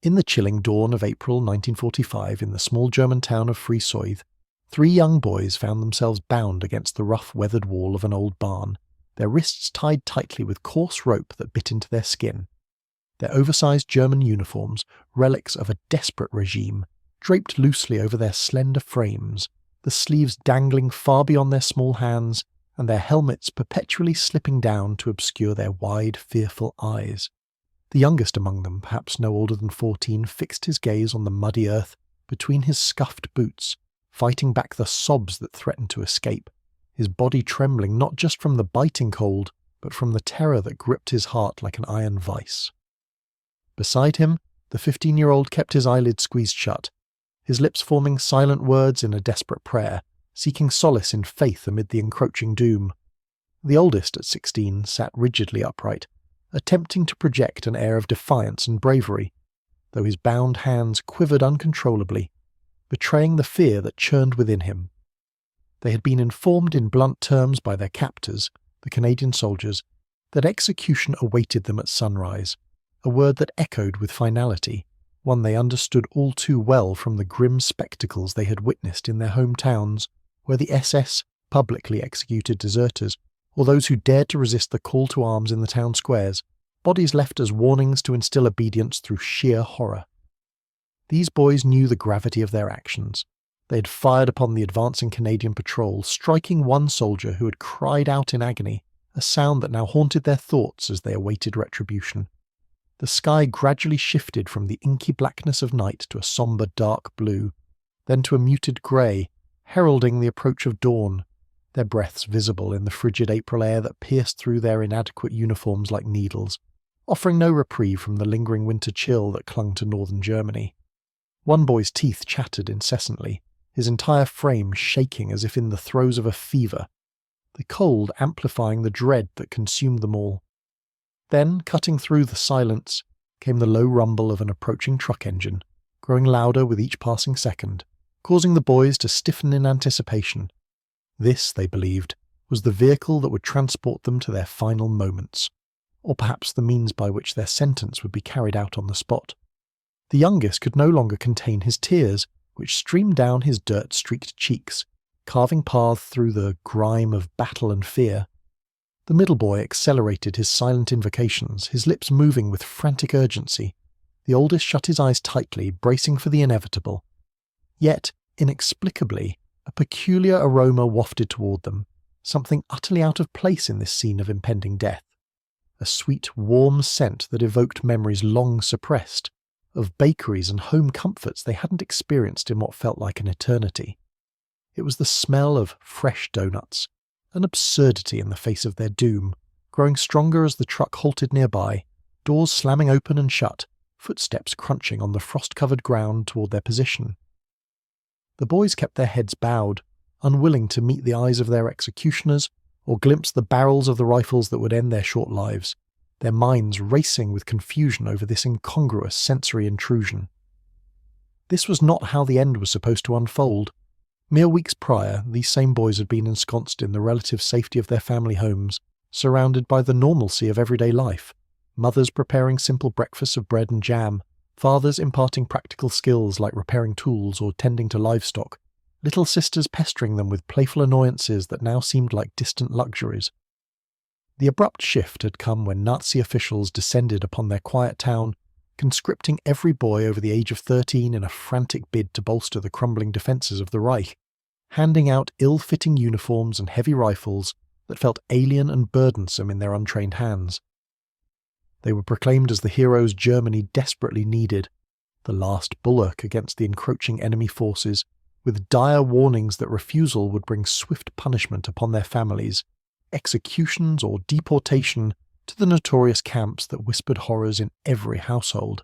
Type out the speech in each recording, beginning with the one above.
In the chilling dawn of April 1945 in the small German town of Frieseuth, 3 young boys found themselves bound against the rough weathered wall of an old barn, their wrists tied tightly with coarse rope that bit into their skin. Their oversized German uniforms, relics of a desperate regime, draped loosely over their slender frames, the sleeves dangling far beyond their small hands, and their helmets perpetually slipping down to obscure their wide, fearful eyes. The youngest among them, perhaps no older than 14, fixed his gaze on the muddy earth between his scuffed boots, fighting back the sobs that threatened to escape, his body trembling not just from the biting cold, but from the terror that gripped his heart like an iron vice. Beside him, the 15-year-old kept his eyelids squeezed shut, his lips forming silent words in a desperate prayer, seeking solace in faith amid the encroaching doom. The oldest, at 16, sat rigidly upright, attempting to project an air of defiance and bravery, though his bound hands quivered uncontrollably, betraying the fear that churned within him. They had been informed in blunt terms by their captors, the Canadian soldiers, that execution awaited them at sunrise, a word that echoed with finality, one they understood all too well from the grim spectacles they had witnessed in their hometowns, where the SS publicly executed deserters, or those who dared to resist the call to arms in the town squares, bodies left as warnings to instill obedience through sheer horror. These boys knew the gravity of their actions. They had fired upon the advancing Canadian patrol, striking one soldier who had cried out in agony, a sound that now haunted their thoughts as they awaited retribution. The sky gradually shifted from the inky blackness of night to a sombre dark blue, then to a muted grey, heralding the approach of dawn, their breaths visible in the frigid April air that pierced through their inadequate uniforms like needles, offering no reprieve from the lingering winter chill that clung to northern Germany. One boy's teeth chattered incessantly, his entire frame shaking as if in the throes of a fever, the cold amplifying the dread that consumed them all. Then, cutting through the silence, came the low rumble of an approaching truck engine, growing louder with each passing second, causing the boys to stiffen in anticipation. This, they believed, was the vehicle that would transport them to their final moments, or perhaps the means by which their sentence would be carried out on the spot. The youngest could no longer contain his tears, which streamed down his dirt-streaked cheeks, carving paths through the grime of battle and fear. The middle boy accelerated his silent invocations, his lips moving with frantic urgency. The oldest shut his eyes tightly, bracing for the inevitable. Yet, inexplicably, a peculiar aroma wafted toward them, something utterly out of place in this scene of impending death. A sweet, warm scent that evoked memories long suppressed, of bakeries and home comforts they hadn't experienced in what felt like an eternity. It was the smell of fresh doughnuts, an absurdity in the face of their doom, growing stronger as the truck halted nearby, doors slamming open and shut, footsteps crunching on the frost-covered ground toward their position. The boys kept their heads bowed, unwilling to meet the eyes of their executioners or glimpse the barrels of the rifles that would end their short lives, their minds racing with confusion over this incongruous sensory intrusion. This was not how the end was supposed to unfold. Mere weeks prior, these same boys had been ensconced in the relative safety of their family homes, surrounded by the normalcy of everyday life, mothers preparing simple breakfasts of bread and jam, fathers imparting practical skills like repairing tools or tending to livestock, little sisters pestering them with playful annoyances that now seemed like distant luxuries. The abrupt shift had come when Nazi officials descended upon their quiet town, conscripting every boy over the age of 13 in a frantic bid to bolster the crumbling defences of the Reich, handing out ill-fitting uniforms and heavy rifles that felt alien and burdensome in their untrained hands. They were proclaimed as the heroes Germany desperately needed, the last bulwark against the encroaching enemy forces, with dire warnings that refusal would bring swift punishment upon their families, executions or deportation to the notorious camps that whispered horrors in every household.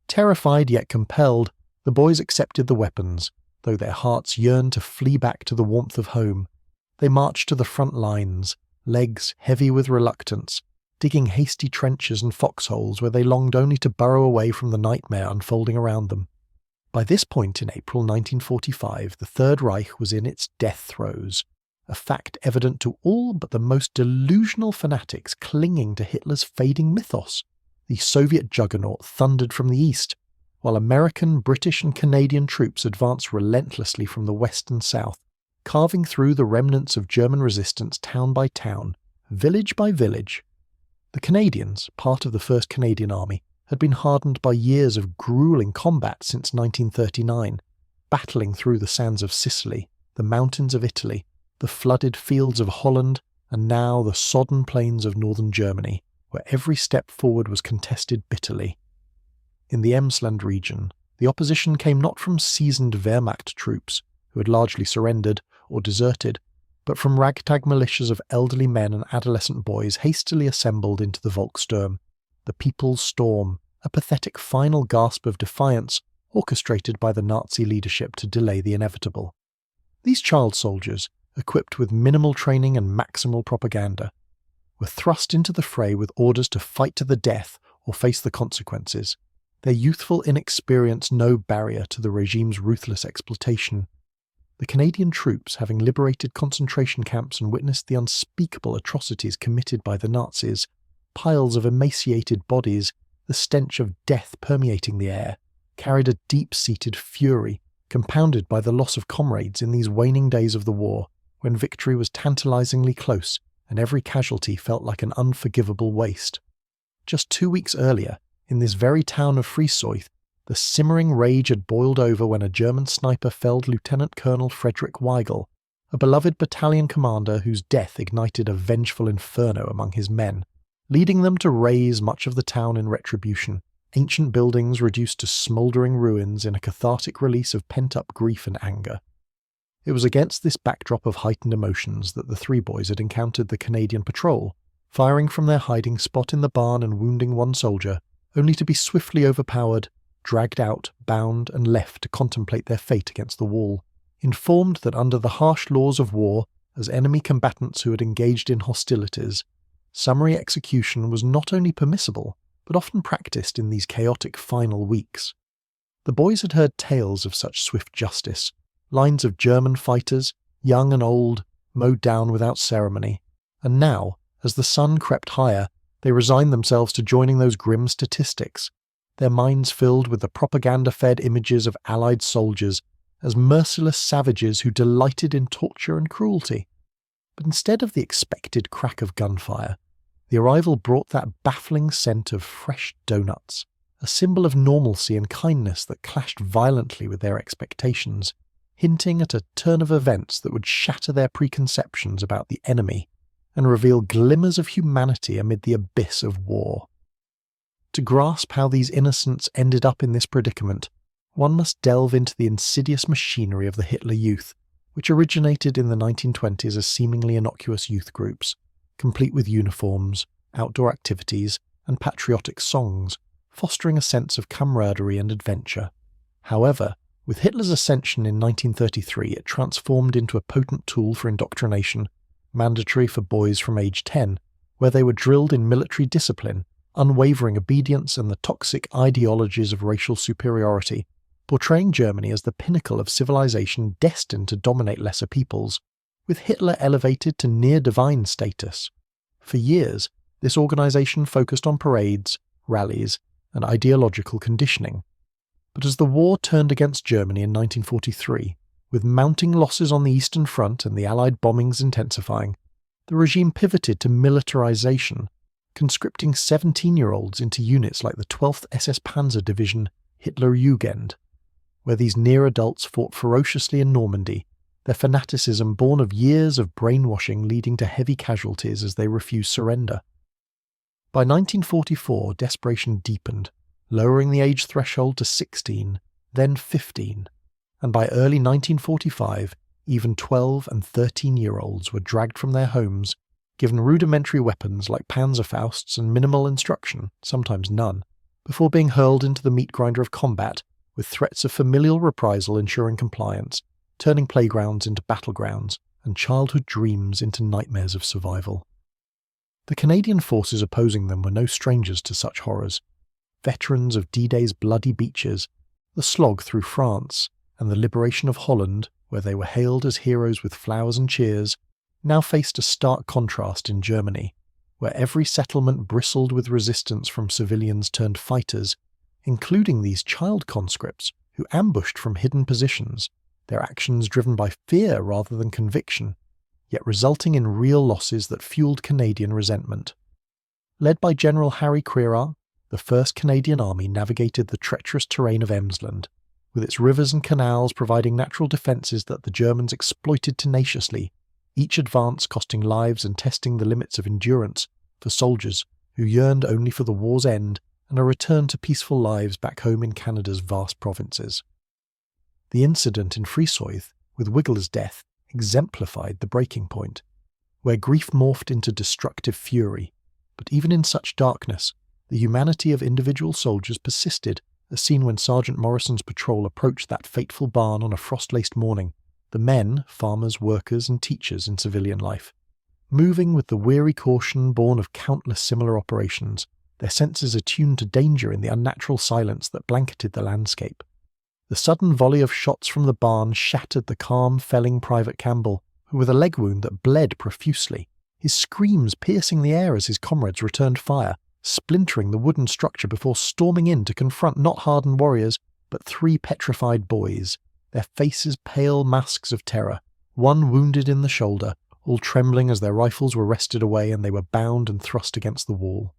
Terrified yet compelled, the boys accepted the weapons, though their hearts yearned to flee back to the warmth of home. They marched to the front lines, legs heavy with reluctance, digging hasty trenches and foxholes where they longed only to burrow away from the nightmare unfolding around them. By this point in April 1945, the Third Reich was in its death throes, a fact evident to all but the most delusional fanatics clinging to Hitler's fading mythos. The Soviet juggernaut thundered from the east, while American, British and Canadian troops advanced relentlessly from the west and south, carving through the remnants of German resistance town by town, village by village. The Canadians, part of the 1st Canadian Army, had been hardened by years of grueling combat since 1939, battling through the sands of Sicily, the mountains of Italy, the flooded fields of Holland, and now the sodden plains of northern Germany, where every step forward was contested bitterly. In the Emsland region, the opposition came not from seasoned Wehrmacht troops, who had largely surrendered or deserted, but from ragtag militias of elderly men and adolescent boys hastily assembled into the Volkssturm, the People's Storm, a pathetic final gasp of defiance orchestrated by the Nazi leadership to delay the inevitable. These child soldiers, equipped with minimal training and maximal propaganda, were thrust into the fray with orders to fight to the death or face the consequences, their youthful inexperience no barrier to the regime's ruthless exploitation. The Canadian troops, having liberated concentration camps and witnessed the unspeakable atrocities committed by the Nazis, piles of emaciated bodies, the stench of death permeating the air, carried a deep-seated fury, compounded by the loss of comrades in these waning days of the war, when victory was tantalizingly close and every casualty felt like an unforgivable waste. Just 2 weeks earlier, in this very town of Friesoyth, the simmering rage had boiled over when a German sniper felled Lieutenant Colonel Frederick Weigel, a beloved battalion commander whose death ignited a vengeful inferno among his men, leading them to raze much of the town in retribution, ancient buildings reduced to smouldering ruins in a cathartic release of pent-up grief and anger. It was against this backdrop of heightened emotions that the 3 boys had encountered the Canadian patrol, firing from their hiding spot in the barn and wounding 1 soldier, only to be swiftly overpowered, dragged out, bound, and left to contemplate their fate against the wall, informed that under the harsh laws of war, as enemy combatants who had engaged in hostilities, summary execution was not only permissible, but often practiced in these chaotic final weeks. The boys had heard tales of such swift justice, lines of German fighters, young and old, mowed down without ceremony, and now, as the sun crept higher, they resigned themselves to joining those grim statistics, their minds filled with the propaganda-fed images of Allied soldiers as merciless savages who delighted in torture and cruelty. But instead of the expected crack of gunfire, the arrival brought that baffling scent of fresh doughnuts, a symbol of normalcy and kindness that clashed violently with their expectations, hinting at a turn of events that would shatter their preconceptions about the enemy and reveal glimmers of humanity amid the abyss of war. To grasp how these innocents ended up in this predicament, one must delve into the insidious machinery of the Hitler Youth, which originated in the 1920s as seemingly innocuous youth groups, complete with uniforms, outdoor activities, and patriotic songs, fostering a sense of camaraderie and adventure. However, with Hitler's ascension in 1933, it transformed into a potent tool for indoctrination, mandatory for boys from age 10, where they were drilled in military discipline, unwavering obedience, and the toxic ideologies of racial superiority, portraying Germany as the pinnacle of civilization destined to dominate lesser peoples, with Hitler elevated to near-divine status. For years, this organization focused on parades, rallies, and ideological conditioning. But as the war turned against Germany in 1943, with mounting losses on the Eastern Front and the Allied bombings intensifying, the regime pivoted to militarization, conscripting 17-year-olds into units like the 12th SS Panzer Division Hitlerjugend, where these near-adults fought ferociously in Normandy, their fanaticism born of years of brainwashing leading to heavy casualties as they refused surrender. By 1944, desperation deepened, lowering the age threshold to 16, then 15, and by early 1945, even 12 and 13-year-olds were dragged from their homes, given rudimentary weapons like Panzerfausts and minimal instruction, sometimes none, before being hurled into the meat grinder of combat, with threats of familial reprisal ensuring compliance, turning playgrounds into battlegrounds, and childhood dreams into nightmares of survival. The Canadian forces opposing them were no strangers to such horrors. Veterans of D-Day's bloody beaches, the slog through France, and the liberation of Holland, where they were hailed as heroes with flowers and cheers, now faced a stark contrast in Germany, where every settlement bristled with resistance from civilians turned fighters, including these child conscripts who ambushed from hidden positions, their actions driven by fear rather than conviction, yet resulting in real losses that fueled Canadian resentment. Led by General Harry Crerar, the 1st Canadian Army navigated the treacherous terrain of Emsland, with its rivers and canals providing natural defences that the Germans exploited tenaciously, each advance costing lives and testing the limits of endurance for soldiers who yearned only for the war's end and a return to peaceful lives back home in Canada's vast provinces. The incident in Frisoith, with Wiggler's death, exemplified the breaking point, where grief morphed into destructive fury. But even in such darkness, the humanity of individual soldiers persisted, as seen when Sergeant Morrison's patrol approached that fateful barn on a frost-laced morning, the men, farmers, workers and teachers in civilian life, moving with the weary caution born of countless similar operations, their senses attuned to danger in the unnatural silence that blanketed the landscape. The sudden volley of shots from the barn shattered the calm, felling Private Campbell, who with a leg wound that bled profusely, his screams piercing the air as his comrades returned fire, splintering the wooden structure before storming in to confront not hardened warriors, but 3 petrified boys, their faces pale masks of terror, one wounded in the shoulder, all trembling as their rifles were wrested away and they were bound and thrust against the wall.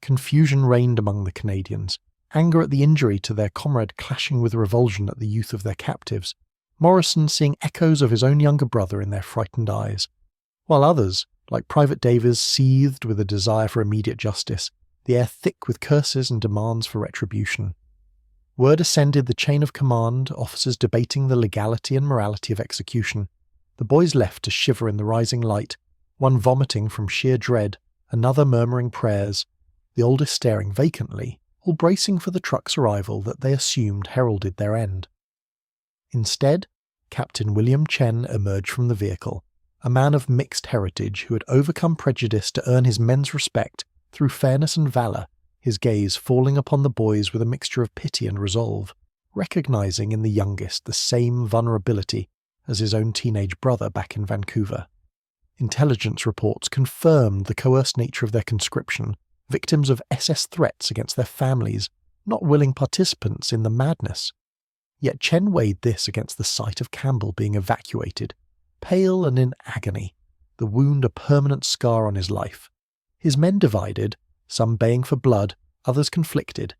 Confusion reigned among the Canadians, anger at the injury to their comrade clashing with revulsion at the youth of their captives, Morrison seeing echoes of his own younger brother in their frightened eyes, while others, like Private Davies, seethed with a desire for immediate justice, the air thick with curses and demands for retribution. Word ascended the chain of command, officers debating the legality and morality of execution. The boys left to shiver in the rising light, one vomiting from sheer dread, another murmuring prayers, the oldest staring vacantly, all bracing for the truck's arrival that they assumed heralded their end. Instead, Captain William Chen emerged from the vehicle, a man of mixed heritage who had overcome prejudice to earn his men's respect through fairness and valour, his gaze falling upon the boys with a mixture of pity and resolve, recognising in the youngest the same vulnerability as his own teenage brother back in Vancouver. Intelligence reports confirmed the coerced nature of their conscription, victims of SS threats against their families, not willing participants in the madness. Yet Chen weighed this against the sight of Campbell being evacuated, pale and in agony, the wound a permanent scar on his life. His men divided, some baying for blood, others conflicted.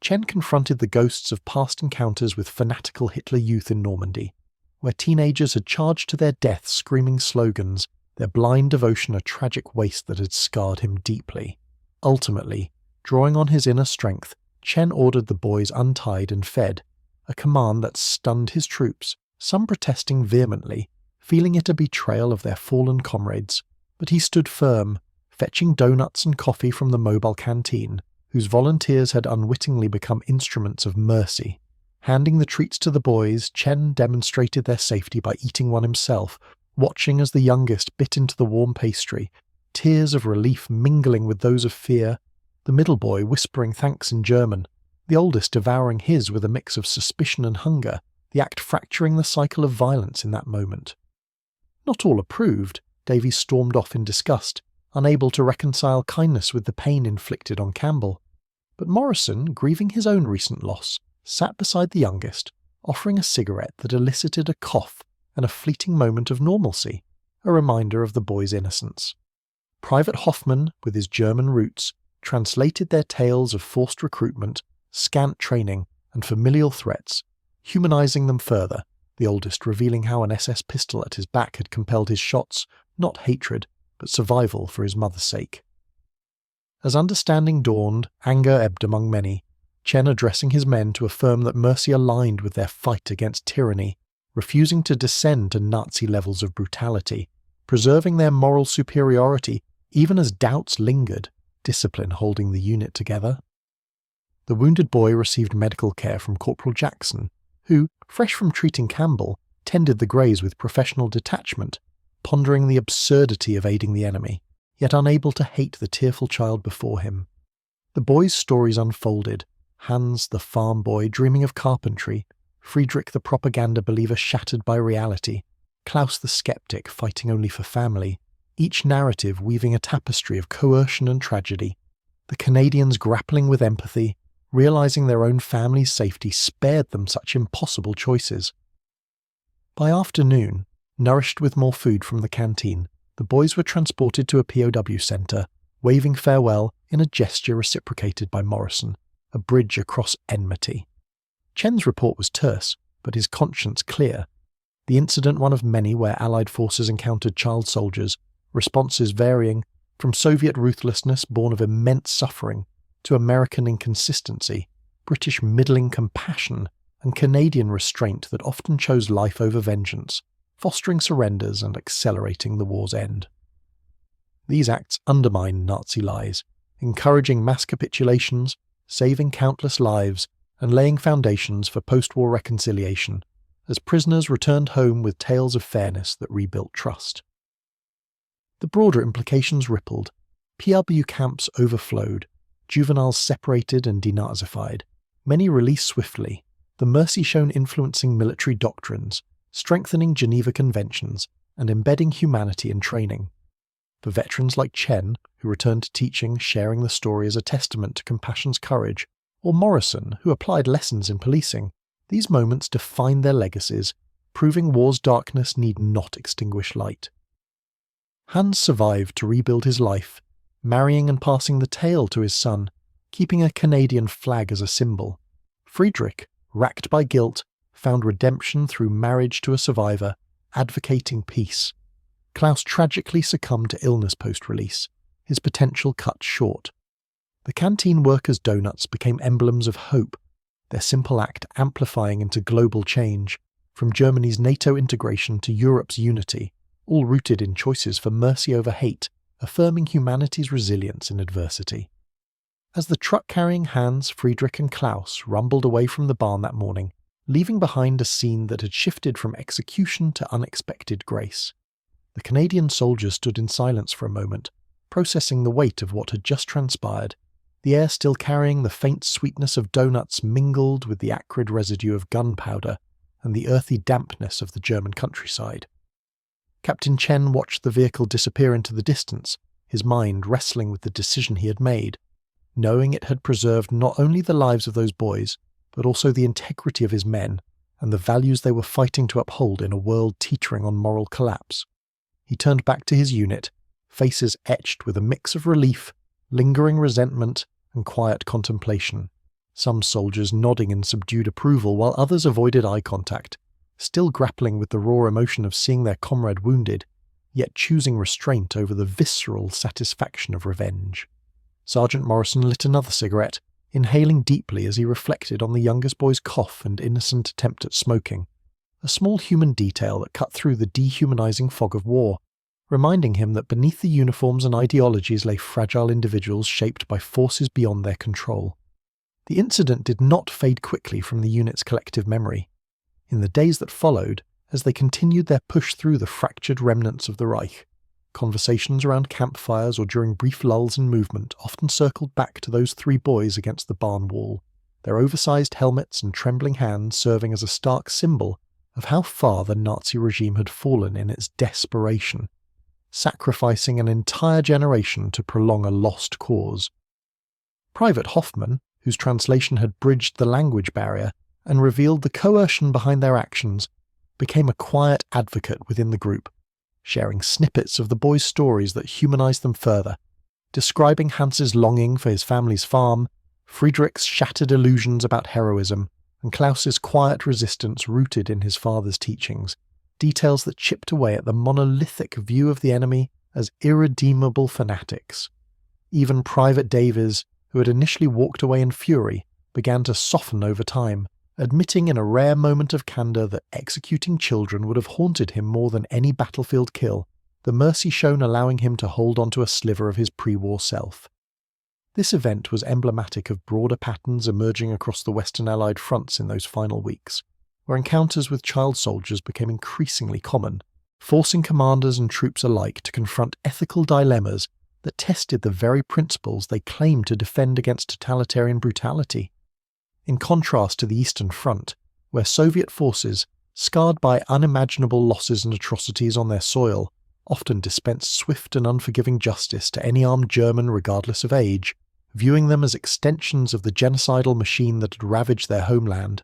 Chen confronted the ghosts of past encounters with fanatical Hitler youth in Normandy, where teenagers had charged to their death screaming slogans, their blind devotion a tragic waste that had scarred him deeply. Ultimately, drawing on his inner strength, Chen ordered the boys untied and fed, a command that stunned his troops, some protesting vehemently, feeling it a betrayal of their fallen comrades, but he stood firm, fetching donuts and coffee from the mobile canteen, whose volunteers had unwittingly become instruments of mercy. Handing the treats to the boys, Chen demonstrated their safety by eating one himself, watching as the youngest bit into the warm pastry, tears of relief mingling with those of fear, the middle boy whispering thanks in German, the oldest devouring his with a mix of suspicion and hunger, the act fracturing the cycle of violence in that moment. Not all approved, Davies stormed off in disgust, unable to reconcile kindness with the pain inflicted on Campbell. But Morrison, grieving his own recent loss, sat beside the youngest, offering a cigarette that elicited a cough and a fleeting moment of normalcy, a reminder of the boy's innocence. Private Hoffman, with his German roots, translated their tales of forced recruitment, scant training, and familial threats, humanizing them further, the oldest revealing how an SS pistol at his back had compelled his shots, not hatred, but survival for his mother's sake. As understanding dawned, anger ebbed among many, Chen addressing his men to affirm that mercy aligned with their fight against tyranny, refusing to descend to Nazi levels of brutality, preserving their moral superiority even as doubts lingered, discipline holding the unit together. The wounded boy received medical care from Corporal Jackson, who, fresh from treating Campbell, tended the greys with professional detachment, pondering the absurdity of aiding the enemy, yet unable to hate the tearful child before him. The boys' stories unfolded, Hans the farm boy dreaming of carpentry, Friedrich the propaganda believer shattered by reality, Klaus the skeptic fighting only for family, each narrative weaving a tapestry of coercion and tragedy, the Canadians grappling with empathy, realizing their own family's safety spared them such impossible choices. By afternoon, nourished with more food from the canteen, the boys were transported to a POW centre, waving farewell in a gesture reciprocated by Morrison, a bridge across enmity. Chen's report was terse, but his conscience clear. The incident one of many where Allied forces encountered child soldiers, responses varying from Soviet ruthlessness born of immense suffering to American inconsistency, British middling compassion, and Canadian restraint that often chose life over vengeance, fostering surrenders and accelerating the war's end. These acts undermined Nazi lies, encouraging mass capitulations, saving countless lives, and laying foundations for post-war reconciliation, as prisoners returned home with tales of fairness that rebuilt trust. The broader implications rippled. POW camps overflowed, juveniles separated and denazified, many released swiftly, the mercy shown influencing military doctrines, strengthening Geneva Conventions, and embedding humanity in training. For veterans like Chen, who returned to teaching, sharing the story as a testament to compassion's courage, or Morrison, who applied lessons in policing, these moments defined their legacies, proving war's darkness need not extinguish light. Hans survived to rebuild his life, marrying and passing the tale to his son, keeping a Canadian flag as a symbol. Friedrich, racked by guilt, found redemption through marriage to a survivor, advocating peace. Klaus tragically succumbed to illness post-release, his potential cut short. The canteen workers' donuts became emblems of hope, their simple act amplifying into global change, from Germany's NATO integration to Europe's unity, all rooted in choices for mercy over hate, affirming humanity's resilience in adversity. As the truck carrying Hans, Friedrich and Klaus rumbled away from the barn that morning, leaving behind a scene that had shifted from execution to unexpected grace, the Canadian soldiers stood in silence for a moment, processing the weight of what had just transpired, the air still carrying the faint sweetness of donuts mingled with the acrid residue of gunpowder and the earthy dampness of the German countryside. Captain Chen watched the vehicle disappear into the distance, his mind wrestling with the decision he had made, knowing it had preserved not only the lives of those boys, but also the integrity of his men and the values they were fighting to uphold in a world teetering on moral collapse. He turned back to his unit, faces etched with a mix of relief, lingering resentment, and quiet contemplation, some soldiers nodding in subdued approval while others avoided eye contact, still grappling with the raw emotion of seeing their comrade wounded, yet choosing restraint over the visceral satisfaction of revenge. Sergeant Morrison lit another cigarette, inhaling deeply as he reflected on the youngest boy's cough and innocent attempt at smoking, a small human detail that cut through the dehumanizing fog of war, reminding him that beneath the uniforms and ideologies lay fragile individuals shaped by forces beyond their control. The incident did not fade quickly from the unit's collective memory. In the days that followed, as they continued their push through the fractured remnants of the Reich, conversations around campfires or during brief lulls in movement often circled back to those three boys against the barn wall, their oversized helmets and trembling hands serving as a stark symbol of how far the Nazi regime had fallen in its desperation, sacrificing an entire generation to prolong a lost cause. Private Hoffman, whose translation had bridged the language barrier and revealed the coercion behind their actions, became a quiet advocate within the group, sharing snippets of the boys' stories that humanized them further, describing Hans's longing for his family's farm, Friedrich's shattered illusions about heroism, and Klaus's quiet resistance rooted in his father's teachings, details that chipped away at the monolithic view of the enemy as irredeemable fanatics. Even Private Davies, who had initially walked away in fury, began to soften over time, admitting in a rare moment of candor that executing children would have haunted him more than any battlefield kill, the mercy shown allowing him to hold onto a sliver of his pre-war self. This event was emblematic of broader patterns emerging across the Western Allied fronts in those final weeks, where encounters with child soldiers became increasingly common, forcing commanders and troops alike to confront ethical dilemmas that tested the very principles they claimed to defend against totalitarian brutality. In contrast to the Eastern Front, where Soviet forces, scarred by unimaginable losses and atrocities on their soil, often dispensed swift and unforgiving justice to any armed German regardless of age, viewing them as extensions of the genocidal machine that had ravaged their homeland.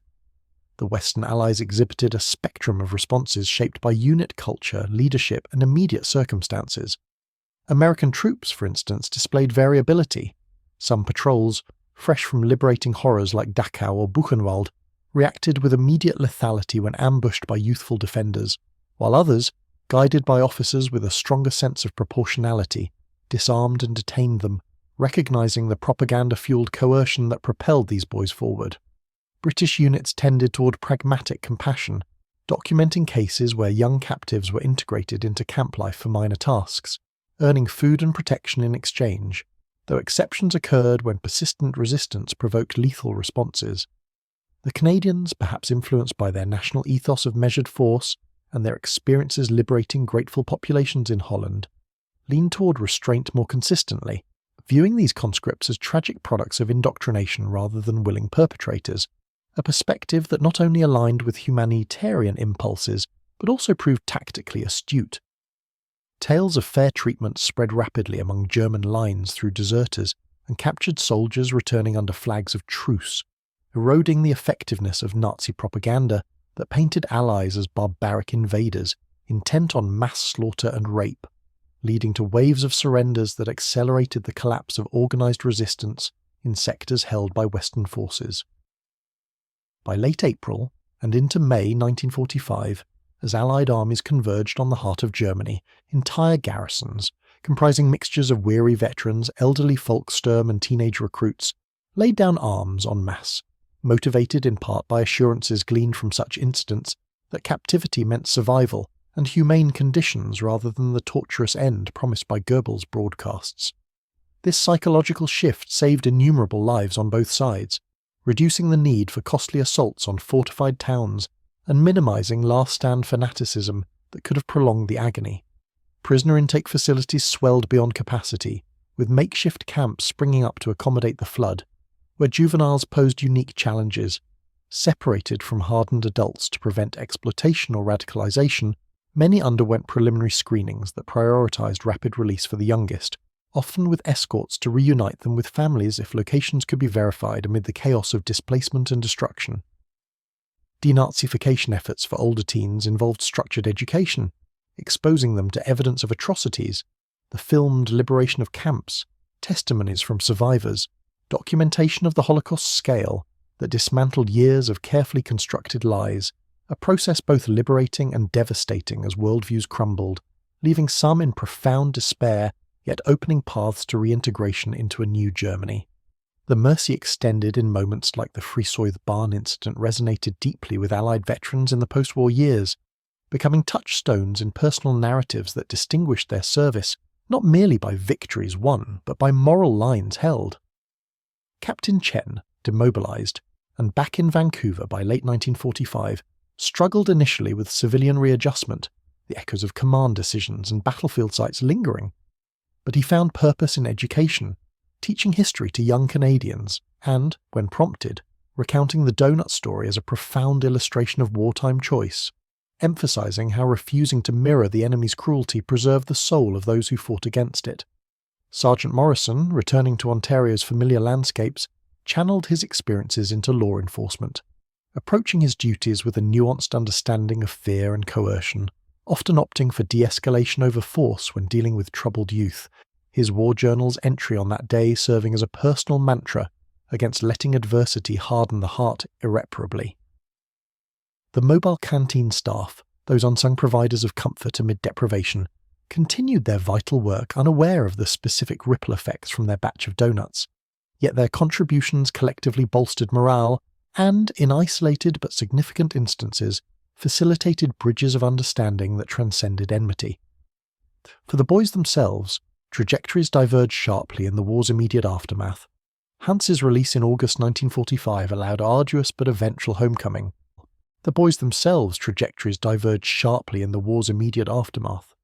The Western Allies exhibited a spectrum of responses shaped by unit culture, leadership, and immediate circumstances. American troops, for instance, displayed variability. Some patrols, fresh from liberating horrors like Dachau or Buchenwald, reacted with immediate lethality when ambushed by youthful defenders, while others, guided by officers with a stronger sense of proportionality, disarmed and detained them, recognizing the propaganda-fueled coercion that propelled these boys forward. British units tended toward pragmatic compassion, documenting cases where young captives were integrated into camp life for minor tasks, earning food and protection in exchange, though exceptions occurred when persistent resistance provoked lethal responses. The Canadians, perhaps influenced by their national ethos of measured force and their experiences liberating grateful populations in Holland, leaned toward restraint more consistently, viewing these conscripts as tragic products of indoctrination rather than willing perpetrators, a perspective that not only aligned with humanitarian impulses, but also proved tactically astute. Tales of fair treatment spread rapidly among German lines through deserters and captured soldiers returning under flags of truce, eroding the effectiveness of Nazi propaganda that painted Allies as barbaric invaders intent on mass slaughter and rape, leading to waves of surrenders that accelerated the collapse of organised resistance in sectors held by Western forces. By late April and into May 1945, as Allied armies converged on the heart of Germany, entire garrisons, comprising mixtures of weary veterans, elderly Volkssturm and teenage recruits, laid down arms en masse, motivated in part by assurances gleaned from such incidents that captivity meant survival and humane conditions rather than the torturous end promised by Goebbels' broadcasts. This psychological shift saved innumerable lives on both sides, reducing the need for costly assaults on fortified towns and minimizing last-stand fanaticism that could have prolonged the agony. Prisoner intake facilities swelled beyond capacity, with makeshift camps springing up to accommodate the flood, where juveniles posed unique challenges. Separated from hardened adults to prevent exploitation or radicalization, many underwent preliminary screenings that prioritized rapid release for the youngest, often with escorts to reunite them with families if locations could be verified amid the chaos of displacement and destruction. Denazification efforts for older teens involved structured education, exposing them to evidence of atrocities, the filmed liberation of camps, testimonies from survivors, documentation of the Holocaust scale that dismantled years of carefully constructed lies, a process both liberating and devastating as worldviews crumbled, leaving some in profound despair yet opening paths to reintegration into a new Germany. The mercy extended in moments like the Frisoyth barn incident resonated deeply with Allied veterans in the post-war years, becoming touchstones in personal narratives that distinguished their service not merely by victories won, but by moral lines held. Captain Chen, demobilized, and back in Vancouver by late 1945, struggled initially with civilian readjustment, the echoes of command decisions and battlefield sites lingering. But he found purpose in education, teaching history to young Canadians, and, when prompted, recounting the donut story as a profound illustration of wartime choice, emphasizing how refusing to mirror the enemy's cruelty preserved the soul of those who fought against it. Sergeant Morrison, returning to Ontario's familiar landscapes, channeled his experiences into law enforcement, approaching his duties with a nuanced understanding of fear and coercion, often opting for de-escalation over force when dealing with troubled youth, his war journal's entry on that day serving as a personal mantra against letting adversity harden the heart irreparably. The mobile canteen staff, those unsung providers of comfort amid deprivation, continued their vital work unaware of the specific ripple effects from their batch of donuts, yet their contributions collectively bolstered morale and, in isolated but significant instances, facilitated bridges of understanding that transcended enmity. For the boys themselves, trajectories diverged sharply in the war's immediate aftermath. Hans's release in August 1945 allowed arduous but eventual homecoming. The boys themselves' trajectories diverged sharply in the war's immediate aftermath.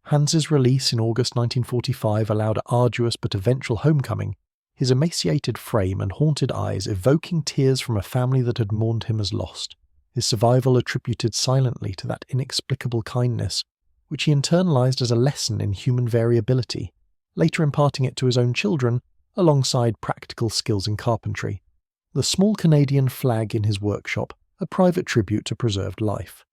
Hans's release in August 1945 allowed arduous but eventual homecoming, his emaciated frame and haunted eyes evoking tears from a family that had mourned him as lost, his survival attributed silently to that inexplicable kindness, which he internalized as a lesson in human variability, later imparting it to his own children, alongside practical skills in carpentry. The small Canadian flag in his workshop, a private tribute to preserved life.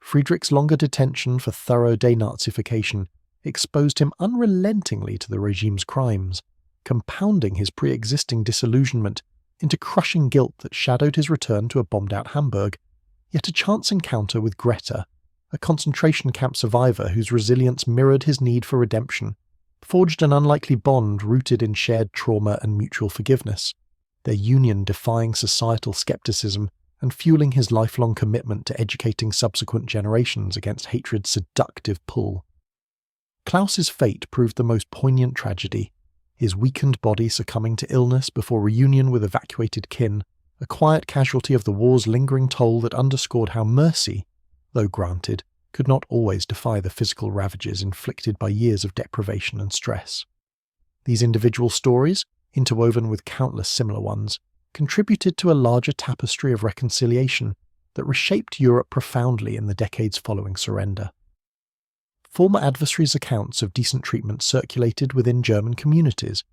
Friedrich's longer detention for thorough denazification exposed him unrelentingly to the regime's crimes, compounding his pre-existing disillusionment into crushing guilt that shadowed his return to a bombed-out Hamburg. Yet a chance encounter with Greta, a concentration camp survivor whose resilience mirrored his need for redemption, forged an unlikely bond rooted in shared trauma and mutual forgiveness, their union defying societal skepticism and fueling his lifelong commitment to educating subsequent generations against hatred's seductive pull. Klaus's fate proved the most poignant tragedy, his weakened body succumbing to illness before reunion with evacuated kin, a quiet casualty of the war's lingering toll that underscored how mercy, though granted, could not always defy the physical ravages inflicted by years of deprivation and stress. These individual stories, interwoven with countless similar ones, contributed to a larger tapestry of reconciliation that reshaped Europe profoundly in the decades following surrender. Former adversaries' accounts of decent treatment circulated within German communities,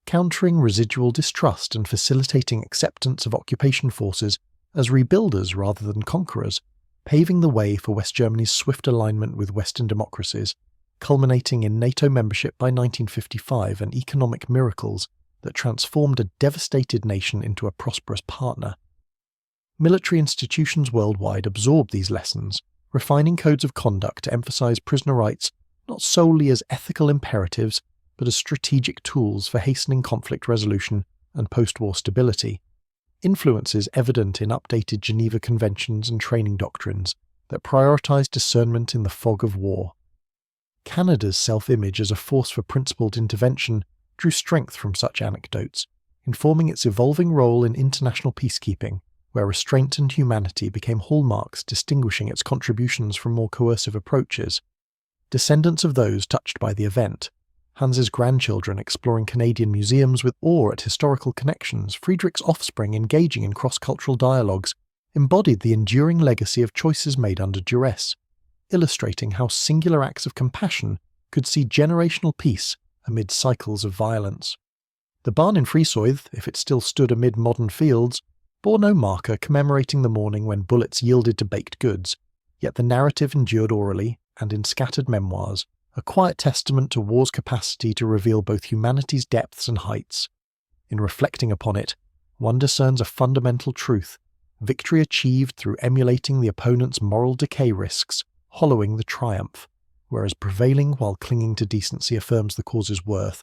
countering residual distrust and facilitating acceptance of occupation forces as rebuilders rather than conquerors, paving the way for West Germany's swift alignment with Western democracies, culminating in NATO membership by 1955 and economic miracles that transformed a devastated nation into a prosperous partner. Military institutions worldwide absorbed these lessons, refining codes of conduct to emphasize prisoner rights not solely as ethical imperatives, but as strategic tools for hastening conflict resolution and post-war stability, influences evident in updated Geneva Conventions and training doctrines that prioritize discernment in the fog of war. Canada's self-image as a force for principled intervention drew strength from such anecdotes, informing its evolving role in international peacekeeping, where restraint and humanity became hallmarks distinguishing its contributions from more coercive approaches. Descendants of those touched by the event, Hans's grandchildren exploring Canadian museums with awe at historical connections, Friedrich's offspring engaging in cross-cultural dialogues, embodied the enduring legacy of choices made under duress, illustrating how singular acts of compassion could see generational peace amid cycles of violence. The barn in Frisoythe, if it still stood amid modern fields, bore no marker commemorating the morning when bullets yielded to baked goods, yet the narrative endured orally and in scattered memoirs, a quiet testament to war's capacity to reveal both humanity's depths and heights. In reflecting upon it, one discerns a fundamental truth: victory achieved through emulating the opponent's moral decay risks, hollowing the triumph, whereas prevailing while clinging to decency affirms the cause's worth,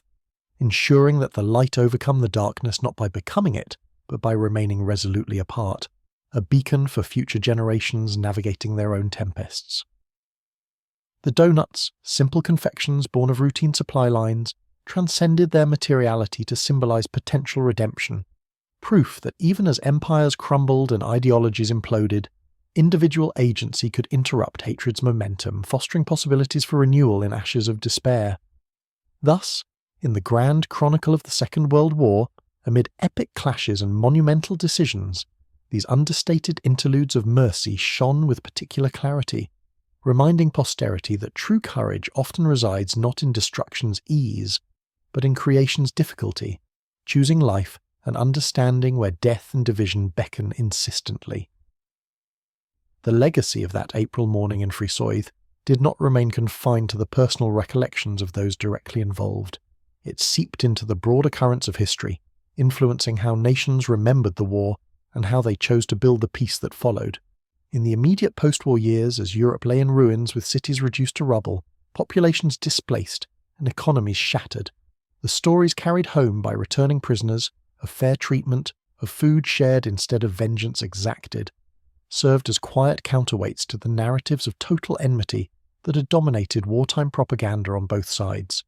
ensuring that the light overcome the darkness not by becoming it, but by remaining resolutely apart, a beacon for future generations navigating their own tempests. The donuts, simple confections born of routine supply lines, transcended their materiality to symbolize potential redemption, proof that even as empires crumbled and ideologies imploded, individual agency could interrupt hatred's momentum, fostering possibilities for renewal in ashes of despair. Thus, in the grand chronicle of the Second World War, amid epic clashes and monumental decisions, these understated interludes of mercy shone with particular clarity, reminding posterity that true courage often resides not in destruction's ease, but in creation's difficulty, choosing life and understanding where death and division beckon insistently. The legacy of that April morning in Frisoythe did not remain confined to the personal recollections of those directly involved. It seeped into the broader currents of history, influencing how nations remembered the war and how they chose to build the peace that followed. In the immediate post-war years, as Europe lay in ruins with cities reduced to rubble, populations displaced, and economies shattered, the stories carried home by returning prisoners, of fair treatment, of food shared instead of vengeance exacted, served as quiet counterweights to the narratives of total enmity that had dominated wartime propaganda on both sides.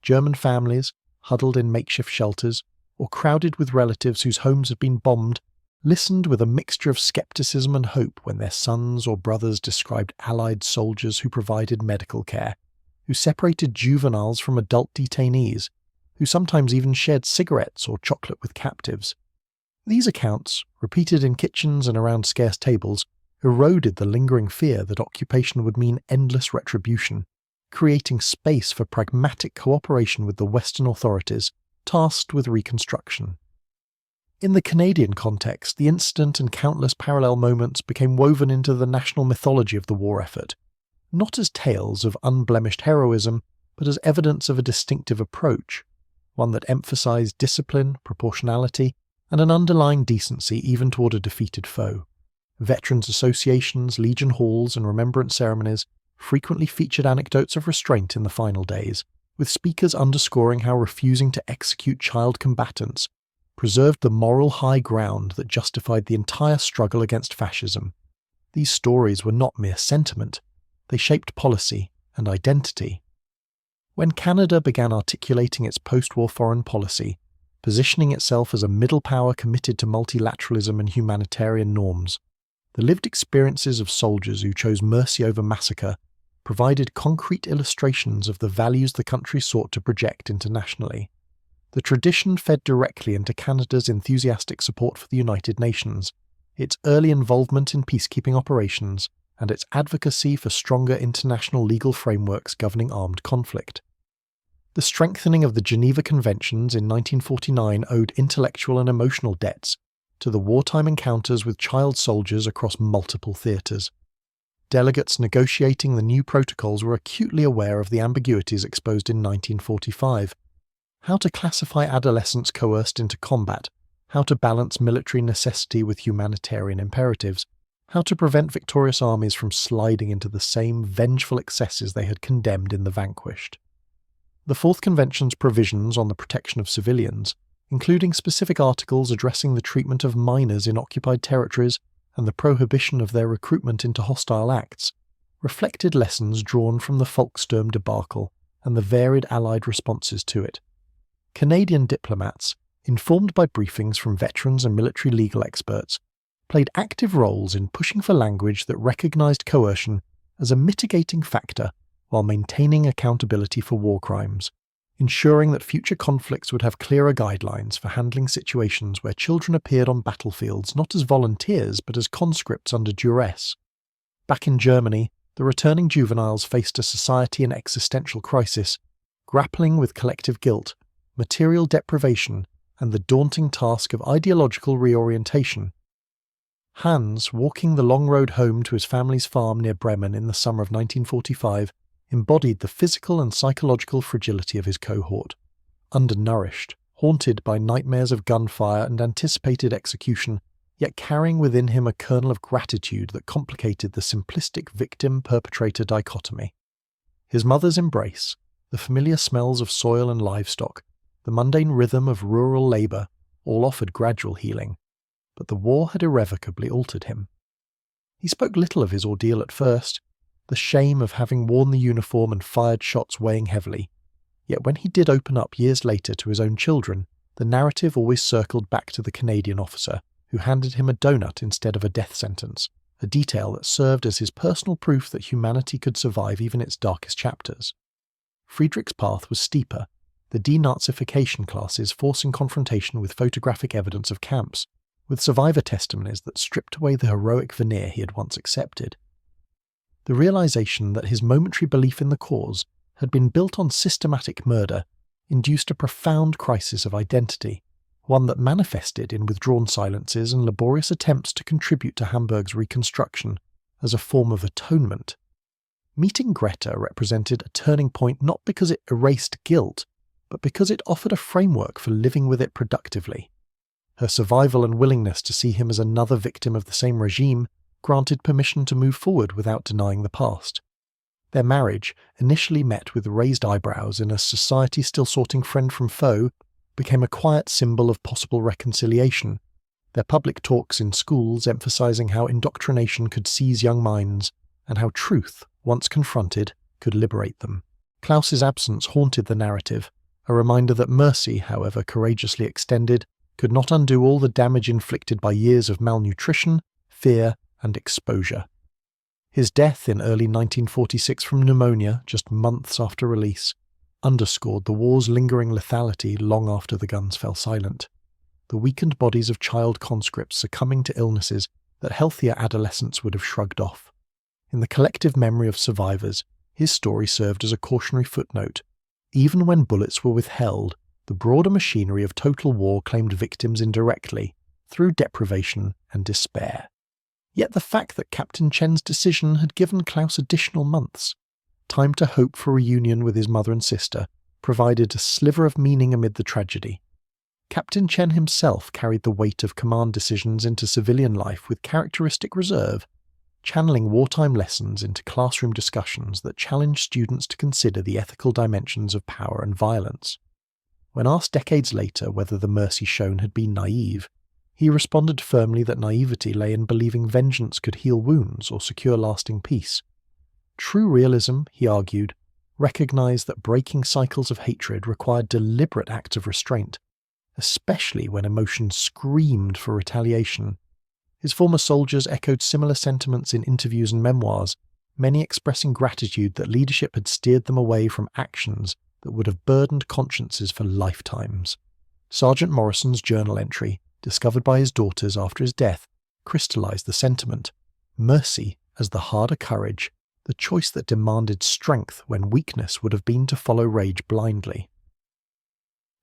German families, huddled in makeshift shelters, or crowded with relatives whose homes had been bombed, listened with a mixture of skepticism and hope when their sons or brothers described Allied soldiers who provided medical care, who separated juveniles from adult detainees, who sometimes even shared cigarettes or chocolate with captives. These accounts, repeated in kitchens and around scarce tables, eroded the lingering fear that occupation would mean endless retribution, creating space for pragmatic cooperation with the Western authorities tasked with reconstruction. In the Canadian context, the incident and countless parallel moments became woven into the national mythology of the war effort, not as tales of unblemished heroism, but as evidence of a distinctive approach, one that emphasized discipline, proportionality, and an underlying decency even toward a defeated foe. Veterans associations, Legion halls, and remembrance ceremonies frequently featured anecdotes of restraint in the final days, with speakers underscoring how refusing to execute child combatants preserved the moral high ground that justified the entire struggle against fascism. These stories were not mere sentiment, they shaped policy and identity. When Canada began articulating its post-war foreign policy, positioning itself as a middle power committed to multilateralism and humanitarian norms, the lived experiences of soldiers who chose mercy over massacre provided concrete illustrations of the values the country sought to project internationally. The tradition fed directly into Canada's enthusiastic support for the United Nations, its early involvement in peacekeeping operations, and its advocacy for stronger international legal frameworks governing armed conflict. The strengthening of the Geneva Conventions in 1949 owed intellectual and emotional debts to the wartime encounters with child soldiers across multiple theatres. Delegates negotiating the new protocols were acutely aware of the ambiguities exposed in 1945. How to classify adolescents coerced into combat, how to balance military necessity with humanitarian imperatives, how to prevent victorious armies from sliding into the same vengeful excesses they had condemned in the vanquished. The Fourth Convention's provisions on the protection of civilians, including specific articles addressing the treatment of minors in occupied territories and the prohibition of their recruitment into hostile acts, reflected lessons drawn from the Volkssturm debacle and the varied Allied responses to it. Canadian diplomats, informed by briefings from veterans and military legal experts, played active roles in pushing for language that recognised coercion as a mitigating factor while maintaining accountability for war crimes, ensuring that future conflicts would have clearer guidelines for handling situations where children appeared on battlefields not as volunteers but as conscripts under duress. Back in Germany, the returning juveniles faced a society in existential crisis, grappling with collective guilt, material deprivation, and the daunting task of ideological reorientation. Hans, walking the long road home to his family's farm near Bremen in the summer of 1945, embodied the physical and psychological fragility of his cohort. Undernourished, haunted by nightmares of gunfire and anticipated execution, yet carrying within him a kernel of gratitude that complicated the simplistic victim-perpetrator dichotomy. His mother's embrace, the familiar smells of soil and livestock, the mundane rhythm of rural labour, all offered gradual healing, but the war had irrevocably altered him. He spoke little of his ordeal at first, the shame of having worn the uniform and fired shots weighing heavily, yet when he did open up years later to his own children, the narrative always circled back to the Canadian officer who handed him a donut instead of a death sentence, a detail that served as his personal proof that humanity could survive even its darkest chapters. Friedrich's path was steeper, the denazification classes forcing confrontation with photographic evidence of camps, with survivor testimonies that stripped away the heroic veneer he had once accepted. The realization that his momentary belief in the cause had been built on systematic murder induced a profound crisis of identity, one that manifested in withdrawn silences and laborious attempts to contribute to Hamburg's reconstruction as a form of atonement. Meeting Greta represented a turning point not because it erased guilt, but because it offered a framework for living with it productively. Her survival and willingness to see him as another victim of the same regime granted permission to move forward without denying the past. Their marriage, initially met with raised eyebrows in a society still sorting friend from foe, became a quiet symbol of possible reconciliation, their public talks in schools emphasizing how indoctrination could seize young minds and how truth, once confronted, could liberate them. Klaus's absence haunted the narrative, a reminder that mercy, however courageously extended, could not undo all the damage inflicted by years of malnutrition, fear, and exposure. His death in early 1946 from pneumonia, just months after release, underscored the war's lingering lethality long after the guns fell silent, the weakened bodies of child conscripts succumbing to illnesses that healthier adolescents would have shrugged off. In the collective memory of survivors, his story served as a cautionary footnote. Even when bullets were withheld, the broader machinery of total war claimed victims indirectly, through deprivation and despair. Yet the fact that Captain Chen's decision had given Klaus additional months, time to hope for reunion with his mother and sister, provided a sliver of meaning amid the tragedy. Captain Chen himself carried the weight of command decisions into civilian life with characteristic reserve, channeling wartime lessons into classroom discussions that challenged students to consider the ethical dimensions of power and violence. When asked decades later whether the mercy shown had been naive, he responded firmly that naivety lay in believing vengeance could heal wounds or secure lasting peace. True realism, he argued, recognized that breaking cycles of hatred required deliberate acts of restraint, especially when emotions screamed for retaliation. His former soldiers echoed similar sentiments in interviews and memoirs, many expressing gratitude that leadership had steered them away from actions that would have burdened consciences for lifetimes. Sergeant Morrison's journal entry, discovered by his daughters after his death, crystallized the sentiment: mercy as the harder courage, the choice that demanded strength when weakness would have been to follow rage blindly.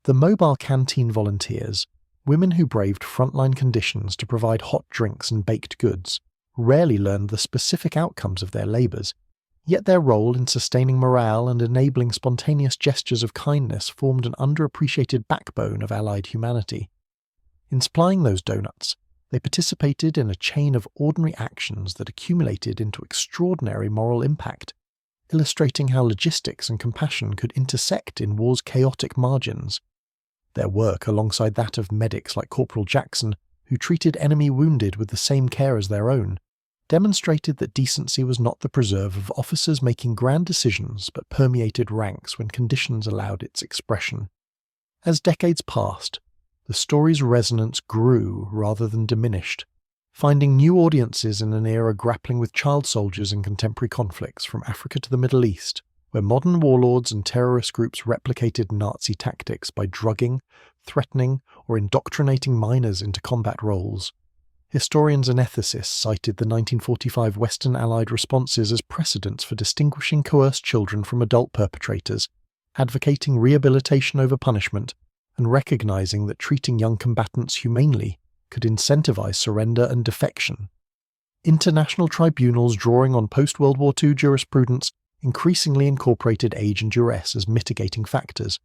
The mobile canteen volunteers, women who braved frontline conditions to provide hot drinks and baked goods, rarely learned the specific outcomes of their labours, yet their role in sustaining morale and enabling spontaneous gestures of kindness formed an underappreciated backbone of Allied humanity. In supplying those donuts, they participated in a chain of ordinary actions that accumulated into extraordinary moral impact, illustrating how logistics and compassion could intersect in war's chaotic margins. Their work, alongside that of medics like Corporal Jackson, who treated enemy wounded with the same care as their own, demonstrated that decency was not the preserve of officers making grand decisions but permeated ranks when conditions allowed its expression. As decades passed, the story's resonance grew rather than diminished, finding new audiences in an era grappling with child soldiers in contemporary conflicts from Africa to the Middle East, where modern warlords and terrorist groups replicated Nazi tactics by drugging, threatening, or indoctrinating minors into combat roles. Historians and ethicists cited the 1945 Western Allied responses as precedents for distinguishing coerced children from adult perpetrators, advocating rehabilitation over punishment, and recognizing that treating young combatants humanely could incentivize surrender and defection. International tribunals drawing on post-World War II jurisprudence increasingly incorporated age and duress as mitigating factors,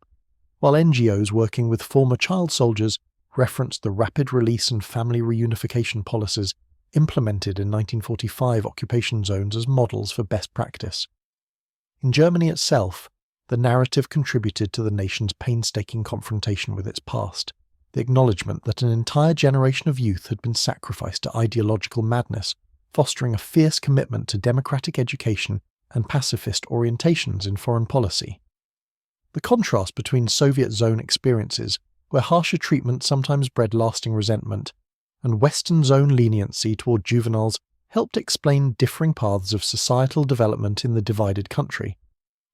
while NGOs working with former child soldiers referenced the rapid release and family reunification policies implemented in 1945 occupation zones as models for best practice. In Germany itself, the narrative contributed to the nation's painstaking confrontation with its past, the acknowledgement that an entire generation of youth had been sacrificed to ideological madness, fostering a fierce commitment to democratic education and pacifist orientations in foreign policy. The contrast between Soviet zone experiences, where harsher treatment sometimes bred lasting resentment, and Western zone leniency toward juveniles helped explain differing paths of societal development in the divided country,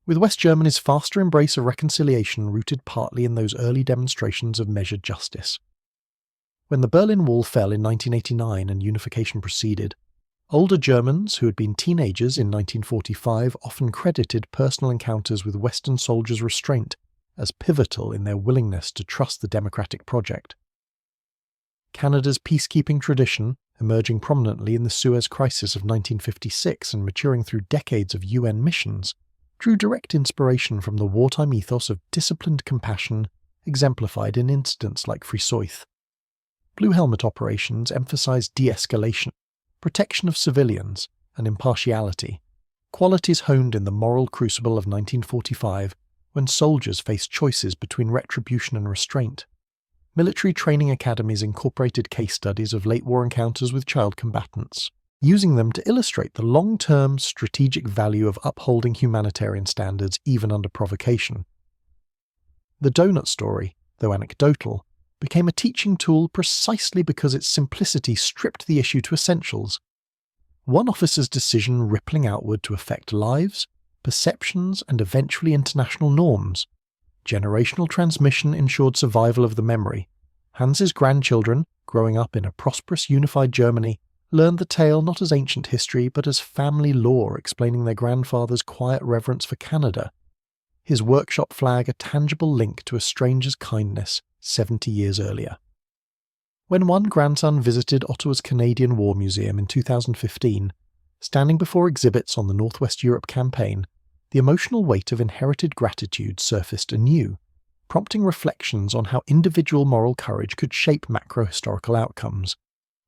with West Germany's faster embrace of reconciliation rooted partly in those early demonstrations of measured justice. When the Berlin Wall fell in 1989 and unification proceeded, older Germans who had been teenagers in 1945 often credited personal encounters with Western soldiers' restraint as pivotal in their willingness to trust the democratic project. Canada's peacekeeping tradition, emerging prominently in the Suez Crisis of 1956 and maturing through decades of UN missions, drew direct inspiration from the wartime ethos of disciplined compassion exemplified in incidents like Frisoith. Blue Helmet operations emphasized de-escalation, protection of civilians, and impartiality, qualities honed in the moral crucible of 1945 when soldiers faced choices between retribution and restraint. Military training academies incorporated case studies of late-war encounters with child combatants, using them to illustrate the long-term strategic value of upholding humanitarian standards even under provocation. The donut story, though anecdotal, became a teaching tool precisely because its simplicity stripped the issue to essentials. One officer's decision rippling outward to affect lives, perceptions, and eventually international norms. Generational transmission ensured survival of the memory. Hans's grandchildren, growing up in a prosperous unified Germany, learned the tale not as ancient history but as family lore explaining their grandfather's quiet reverence for Canada. his workshop flag a tangible link to a stranger's kindness 70 years earlier. When one grandson visited Ottawa's Canadian War Museum in 2015, standing before exhibits on the Northwest Europe campaign, the emotional weight of inherited gratitude surfaced anew, prompting reflections on how individual moral courage could shape macro-historical outcomes.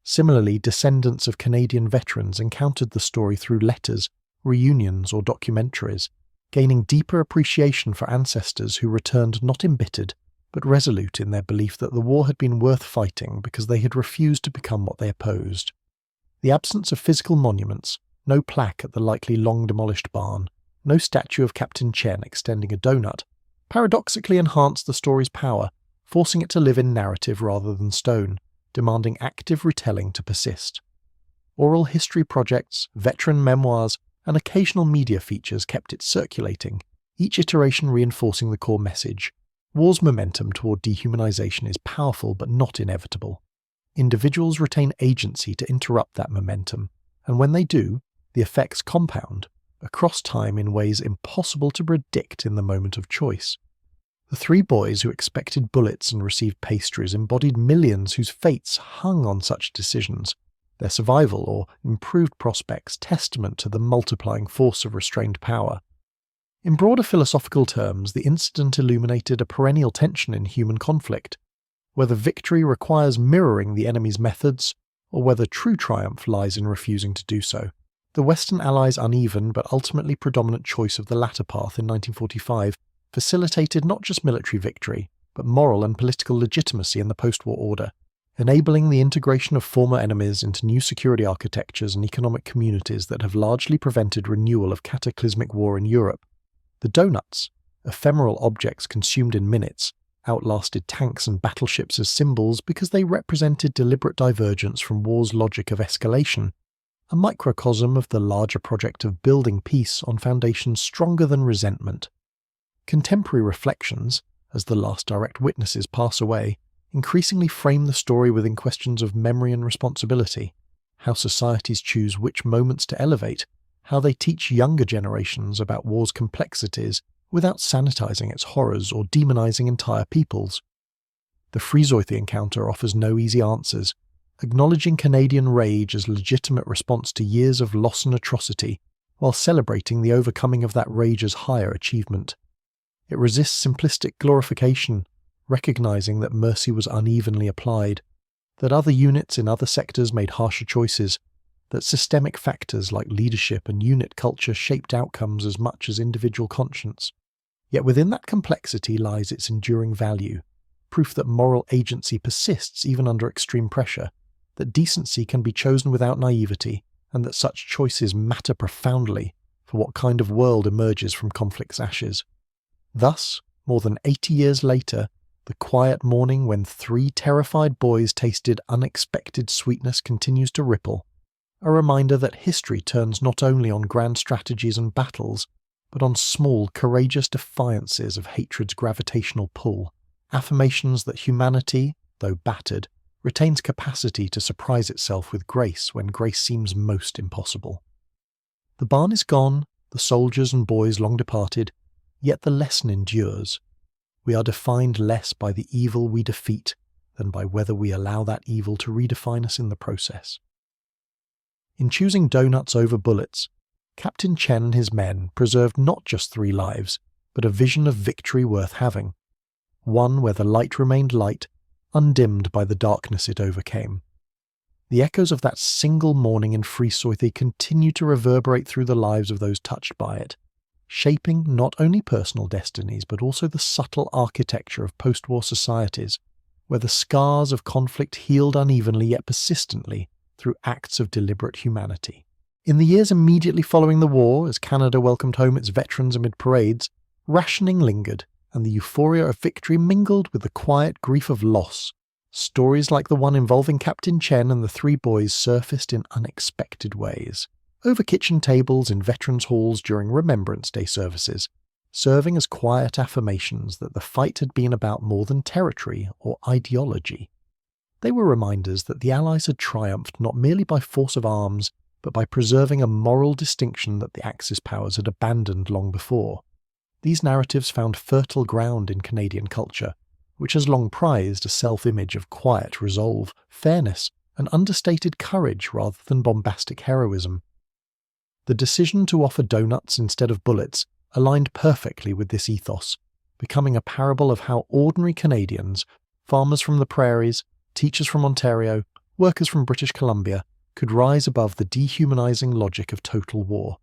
Similarly, descendants of Canadian veterans encountered the story through letters, reunions, or documentaries, gaining deeper appreciation for ancestors who returned not embittered, but resolute in their belief that the war had been worth fighting because they had refused to become what they opposed. The absence of physical monuments, no plaque at the likely long-demolished barn, no statue of Captain Chen extending a donut, paradoxically enhanced the story's power, forcing it to live in narrative rather than stone, demanding active retelling to persist. Oral history projects, veteran memoirs, and occasional media features kept it circulating, each iteration reinforcing the core message. War's momentum toward dehumanization is powerful but not inevitable. Individuals retain agency to interrupt that momentum, and when they do, the effects compound, across time in ways impossible to predict in the moment of choice. The three boys who expected bullets and received pastries embodied millions whose fates hung on such decisions, their survival or improved prospects testament to the multiplying force of restrained power. In broader philosophical terms, the incident illuminated a perennial tension in human conflict, whether victory requires mirroring the enemy's methods, or whether true triumph lies in refusing to do so. The Western Allies' uneven but ultimately predominant choice of the latter path in 1945 facilitated not just military victory, but moral and political legitimacy in the post-war order, enabling the integration of former enemies into new security architectures and economic communities that have largely prevented renewal of cataclysmic war in Europe. The donuts, ephemeral objects consumed in minutes, outlasted tanks and battleships as symbols because they represented deliberate divergence from war's logic of escalation, a microcosm of the larger project of building peace on foundations stronger than resentment. Contemporary reflections, as the last direct witnesses pass away, increasingly frame the story within questions of memory and responsibility, how societies choose which moments to elevate, how they teach younger generations about war's complexities without sanitizing its horrors or demonizing entire peoples. The Frisoithe encounter offers no easy answers, acknowledging Canadian rage as legitimate response to years of loss and atrocity, while celebrating the overcoming of that rage as higher achievement. It resists simplistic glorification, recognizing that mercy was unevenly applied, that other units in other sectors made harsher choices, that systemic factors like leadership and unit culture shaped outcomes as much as individual conscience. Yet within that complexity lies its enduring value, proof that moral agency persists even under extreme pressure, that decency can be chosen without naivety, and that such choices matter profoundly for what kind of world emerges from conflict's ashes. Thus, more than 80 years later, the quiet morning when three terrified boys tasted unexpected sweetness continues to ripple, a reminder that history turns not only on grand strategies and battles, but on small, courageous defiances of hatred's gravitational pull, affirmations that humanity, though battered, retains capacity to surprise itself with grace when grace seems most impossible. The barn is gone, the soldiers and boys long departed, yet the lesson endures. We are defined less by the evil we defeat than by whether we allow that evil to redefine us in the process. In choosing donuts over bullets, Captain Chen and his men preserved not just 3 lives, but a vision of victory worth having, one where the light remained light, undimmed by the darkness it overcame. The echoes of that single morning in Frisoithe continue to reverberate through the lives of those touched by it, shaping not only personal destinies but also the subtle architecture of post-war societies, where the scars of conflict healed unevenly yet persistently through acts of deliberate humanity. In the years immediately following the war, as Canada welcomed home its veterans amid parades, rationing lingered, and the euphoria of victory mingled with the quiet grief of loss. Stories like the one involving Captain Chen and the 3 boys surfaced in unexpected ways, over kitchen tables in veterans' halls during Remembrance Day services, serving as quiet affirmations that the fight had been about more than territory or ideology. They were reminders that the Allies had triumphed not merely by force of arms, but by preserving a moral distinction that the Axis powers had abandoned long before. These narratives found fertile ground in Canadian culture, which has long prized a self-image of quiet resolve, fairness, and understated courage rather than bombastic heroism. The decision to offer donuts instead of bullets aligned perfectly with this ethos, becoming a parable of how ordinary Canadians, farmers from the prairies, teachers from Ontario, workers from British Columbia, could rise above the dehumanizing logic of total war.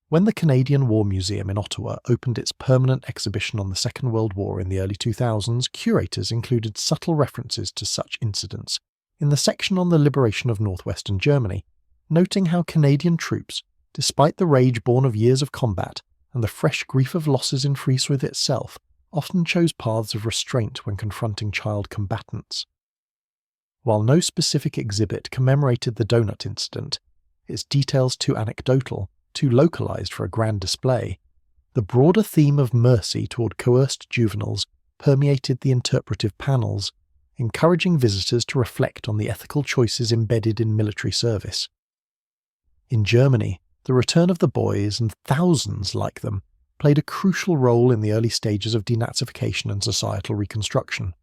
When the Canadian War Museum in Ottawa opened its permanent exhibition on the Second World War in the early 2000s, curators included subtle references to such incidents in the section on the liberation of northwestern Germany, noting how Canadian troops, despite the rage born of years of combat and the fresh grief of losses in Frieswith itself, often chose paths of restraint when confronting child combatants. While no specific exhibit commemorated the donut incident, its details too anecdotal, too localized for a grand display, the broader theme of mercy toward coerced juveniles permeated the interpretive panels, encouraging visitors to reflect on the ethical choices embedded in military service. In Germany, the return of the boys, and thousands like them, played a crucial role in the early stages of denazification and societal reconstruction.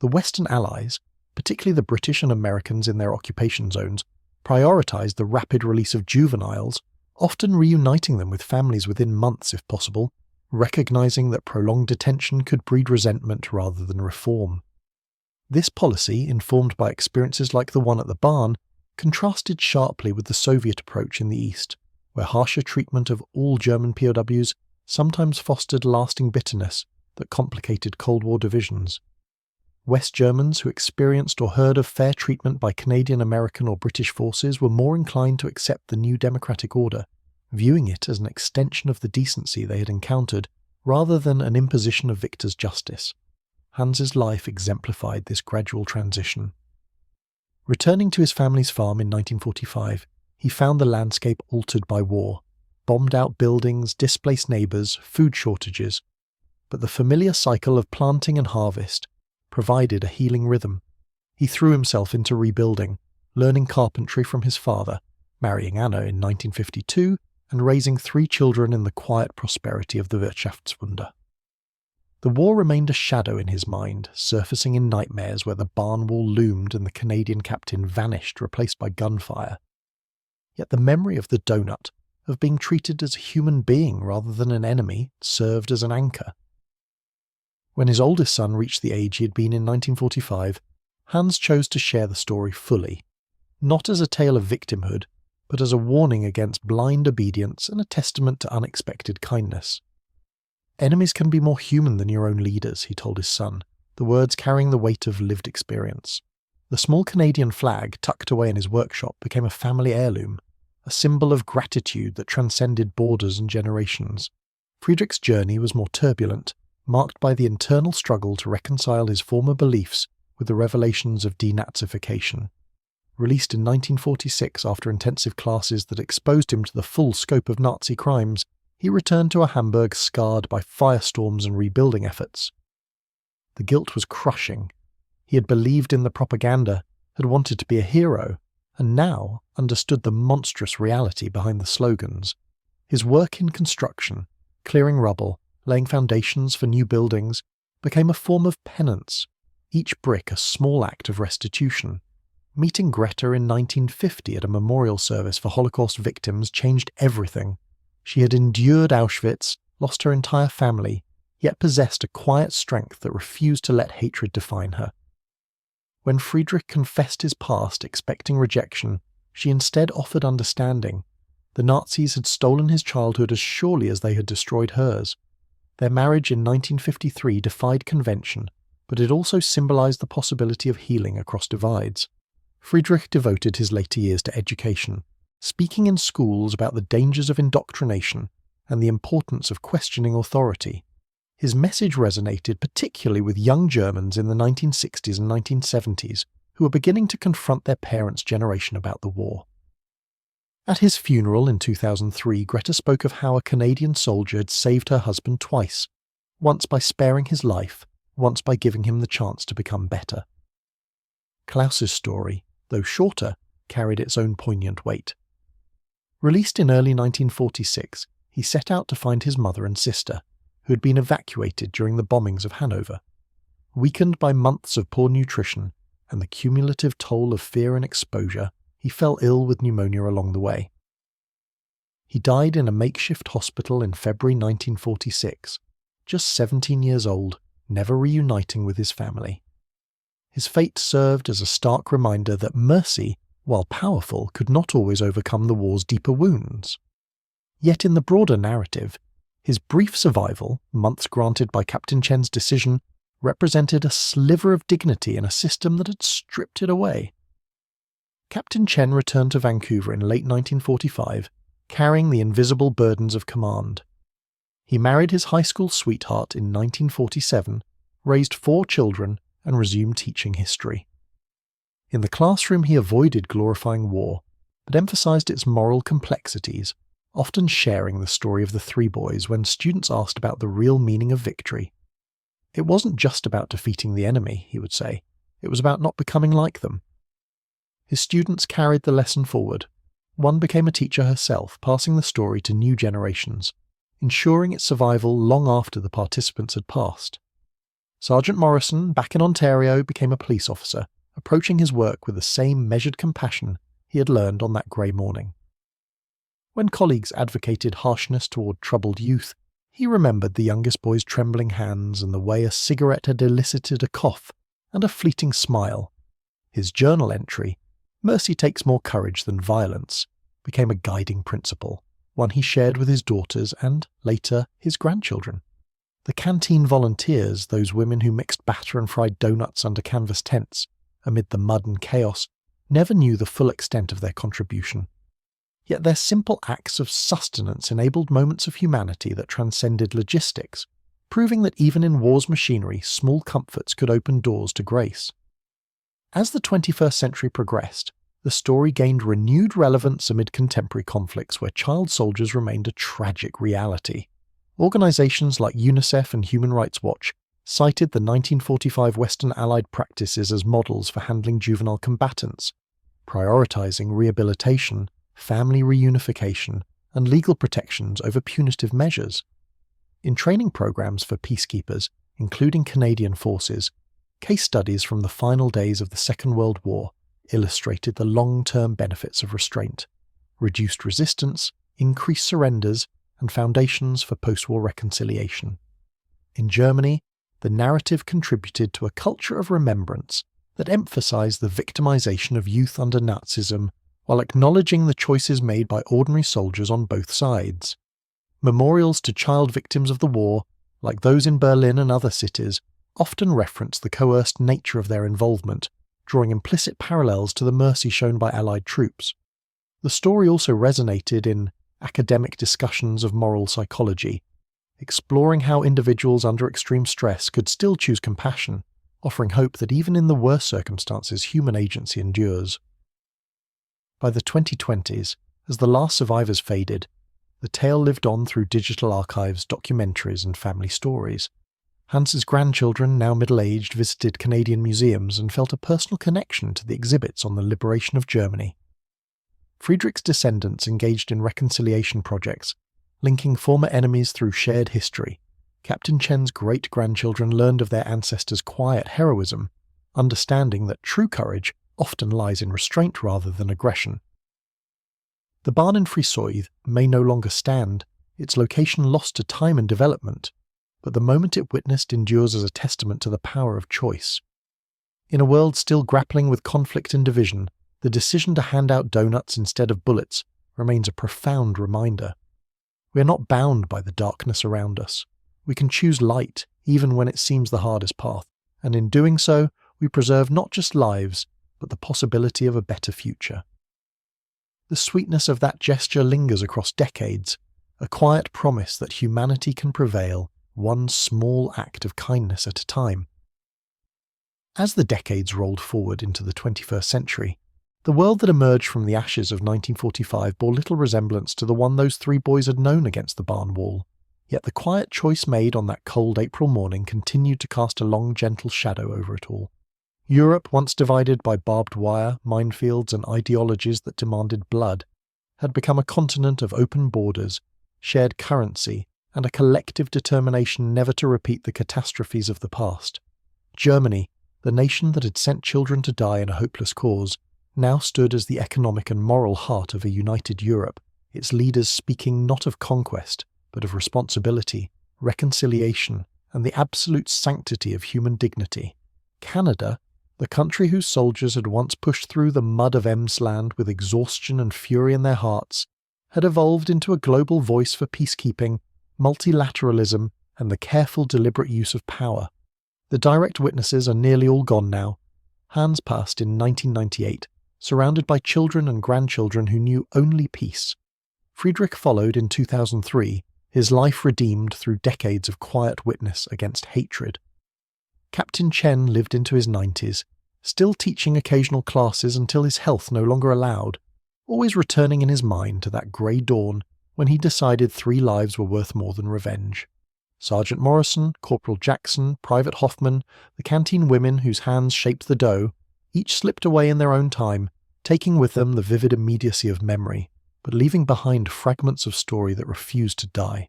The Western Allies, particularly the British and Americans in their occupation zones, prioritized the rapid release of juveniles, often reuniting them with families within months if possible, recognizing that prolonged detention could breed resentment rather than reform. This policy, informed by experiences like the one at the barn, contrasted sharply with the Soviet approach in the East, where harsher treatment of all German POWs sometimes fostered lasting bitterness that complicated Cold War divisions. West Germans who experienced or heard of fair treatment by Canadian, American or British forces were more inclined to accept the new democratic order, viewing it as an extension of the decency they had encountered rather than an imposition of victor's justice. Hans's life exemplified this gradual transition. Returning to his family's farm in 1945, he found the landscape altered by war, bombed-out buildings, displaced neighbours, food shortages. But the familiar cycle of planting and harvest provided a healing rhythm. He threw himself into rebuilding, learning carpentry from his father, marrying Anna in 1952, and raising 3 children in the quiet prosperity of the Wirtschaftswunder. The war remained a shadow in his mind, surfacing in nightmares where the barn wall loomed and the Canadian captain vanished, replaced by gunfire. Yet the memory of the donut, of being treated as a human being rather than an enemy, served as an anchor. When his oldest son reached the age he had been in 1945, Hans chose to share the story fully, not as a tale of victimhood, but as a warning against blind obedience and a testament to unexpected kindness. "Enemies can be more human than your own leaders," he told his son, the words carrying the weight of lived experience. The small Canadian flag tucked away in his workshop became a family heirloom, a symbol of gratitude that transcended borders and generations. Friedrich's journey was more turbulent, marked by the internal struggle to reconcile his former beliefs with the revelations of denazification. Released in 1946 after intensive classes that exposed him to the full scope of Nazi crimes, he returned to a Hamburg scarred by firestorms and rebuilding efforts. The guilt was crushing. He had believed in the propaganda, had wanted to be a hero, and now understood the monstrous reality behind the slogans. His work in construction, clearing rubble, laying foundations for new buildings, became a form of penance, each brick a small act of restitution. Meeting Greta in 1950 at a memorial service for Holocaust victims changed everything. She had endured Auschwitz, lost her entire family, yet possessed a quiet strength that refused to let hatred define her. When Friedrich confessed his past, expecting rejection, she instead offered understanding. The Nazis had stolen his childhood as surely as they had destroyed hers. Their marriage in 1953 defied convention, but it also symbolized the possibility of healing across divides. Friedrich devoted his later years to education, speaking in schools about the dangers of indoctrination and the importance of questioning authority. His message resonated particularly with young Germans in the 1960s and 1970s who were beginning to confront their parents' generation about the war. At his funeral in 2003, Greta spoke of how a Canadian soldier had saved her husband twice, once by sparing his life, once by giving him the chance to become better. Klaus's story, though shorter, carried its own poignant weight. Released in early 1946, he set out to find his mother and sister, who had been evacuated during the bombings of Hanover. Weakened by months of poor nutrition and the cumulative toll of fear and exposure, he fell ill with pneumonia along the way. He died in a makeshift hospital in February 1946, just 17 years old, never reuniting with his family. His fate served as a stark reminder that mercy, while powerful, could not always overcome the war's deeper wounds. Yet in the broader narrative, his brief survival, months granted by Captain Chen's decision, represented a sliver of dignity in a system that had stripped it away. Captain Chen returned to Vancouver in late 1945, carrying the invisible burdens of command. He married his high school sweetheart in 1947, raised 4 children, and resumed teaching history. In the classroom he avoided glorifying war, but emphasized its moral complexities, often sharing the story of the 3 boys when students asked about the real meaning of victory. It wasn't just about defeating the enemy, he would say. It was about not becoming like them. His students carried the lesson forward. One became a teacher herself, passing the story to new generations, ensuring its survival long after the participants had passed. Sergeant Morrison, back in Ontario, became a police officer, approaching his work with the same measured compassion he had learned on that grey morning. When colleagues advocated harshness toward troubled youth, he remembered the youngest boy's trembling hands and the way a cigarette had elicited a cough and a fleeting smile. His journal entry, "Mercy takes more courage than violence," became a guiding principle, one he shared with his daughters and, later, his grandchildren. The canteen volunteers, those women who mixed batter and fried donuts under canvas tents, amid the mud and chaos, never knew the full extent of their contribution. Yet their simple acts of sustenance enabled moments of humanity that transcended logistics, proving that even in war's machinery, small comforts could open doors to grace. As the 21st century progressed, the story gained renewed relevance amid contemporary conflicts where child soldiers remained a tragic reality. Organizations like UNICEF and Human Rights Watch cited the 1945 Western Allied practices as models for handling juvenile combatants, prioritizing rehabilitation, family reunification, and legal protections over punitive measures. In training programs for peacekeepers, including Canadian forces, case studies from the final days of the Second World War illustrated the long-term benefits of restraint, reduced resistance, increased surrenders, and foundations for post-war reconciliation. In Germany, the narrative contributed to a culture of remembrance that emphasized the victimization of youth under Nazism while acknowledging the choices made by ordinary soldiers on both sides. Memorials to child victims of the war, like those in Berlin and other cities, often reference the coerced nature of their involvement, drawing implicit parallels to the mercy shown by Allied troops. The story also resonated in academic discussions of moral psychology, exploring how individuals under extreme stress could still choose compassion, offering hope that even in the worst circumstances human agency endures. By the 2020s, as the last survivors faded, the tale lived on through digital archives, documentaries, and family stories. Hans's grandchildren, now middle-aged, visited Canadian museums and felt a personal connection to the exhibits on the liberation of Germany. Friedrich's descendants engaged in reconciliation projects, linking former enemies through shared history. Captain Chen's great-grandchildren learned of their ancestors' quiet heroism, understanding that true courage often lies in restraint rather than aggression. The barn in Frisoythe may no longer stand, its location lost to time and development, but the moment it witnessed endures as a testament to the power of choice. In a world still grappling with conflict and division, the decision to hand out donuts instead of bullets remains a profound reminder. We are not bound by the darkness around us. We can choose light even when it seems the hardest path, and in doing so, we preserve not just lives, but the possibility of a better future. The sweetness of that gesture lingers across decades, a quiet promise that humanity can prevail, one small act of kindness at a time. As the decades rolled forward into the 21st century, the world that emerged from the ashes of 1945 bore little resemblance to the one those 3 boys had known against the barn wall, yet the quiet choice made on that cold April morning continued to cast a long, gentle shadow over it all. Europe, once divided by barbed wire, minefields, and ideologies that demanded blood, had become a continent of open borders, shared currency, and a collective determination never to repeat the catastrophes of the past. Germany, the nation that had sent children to die in a hopeless cause, now stood as the economic and moral heart of a united Europe, its leaders speaking not of conquest, but of responsibility, reconciliation, and the absolute sanctity of human dignity. Canada, the country whose soldiers had once pushed through the mud of Emsland with exhaustion and fury in their hearts, had evolved into a global voice for peacekeeping, multilateralism, and the careful, deliberate use of power. The direct witnesses are nearly all gone now. Hans passed in 1998, surrounded by children and grandchildren who knew only peace. Friedrich followed in 2003, his life redeemed through decades of quiet witness against hatred. Captain Chen lived into his 90s, still teaching occasional classes until his health no longer allowed, always returning in his mind to that grey dawn when he decided 3 lives were worth more than revenge. Sergeant Morrison, Corporal Jackson, Private Hoffman, the canteen women whose hands shaped the dough, each slipped away in their own time, taking with them the vivid immediacy of memory, but leaving behind fragments of story that refused to die.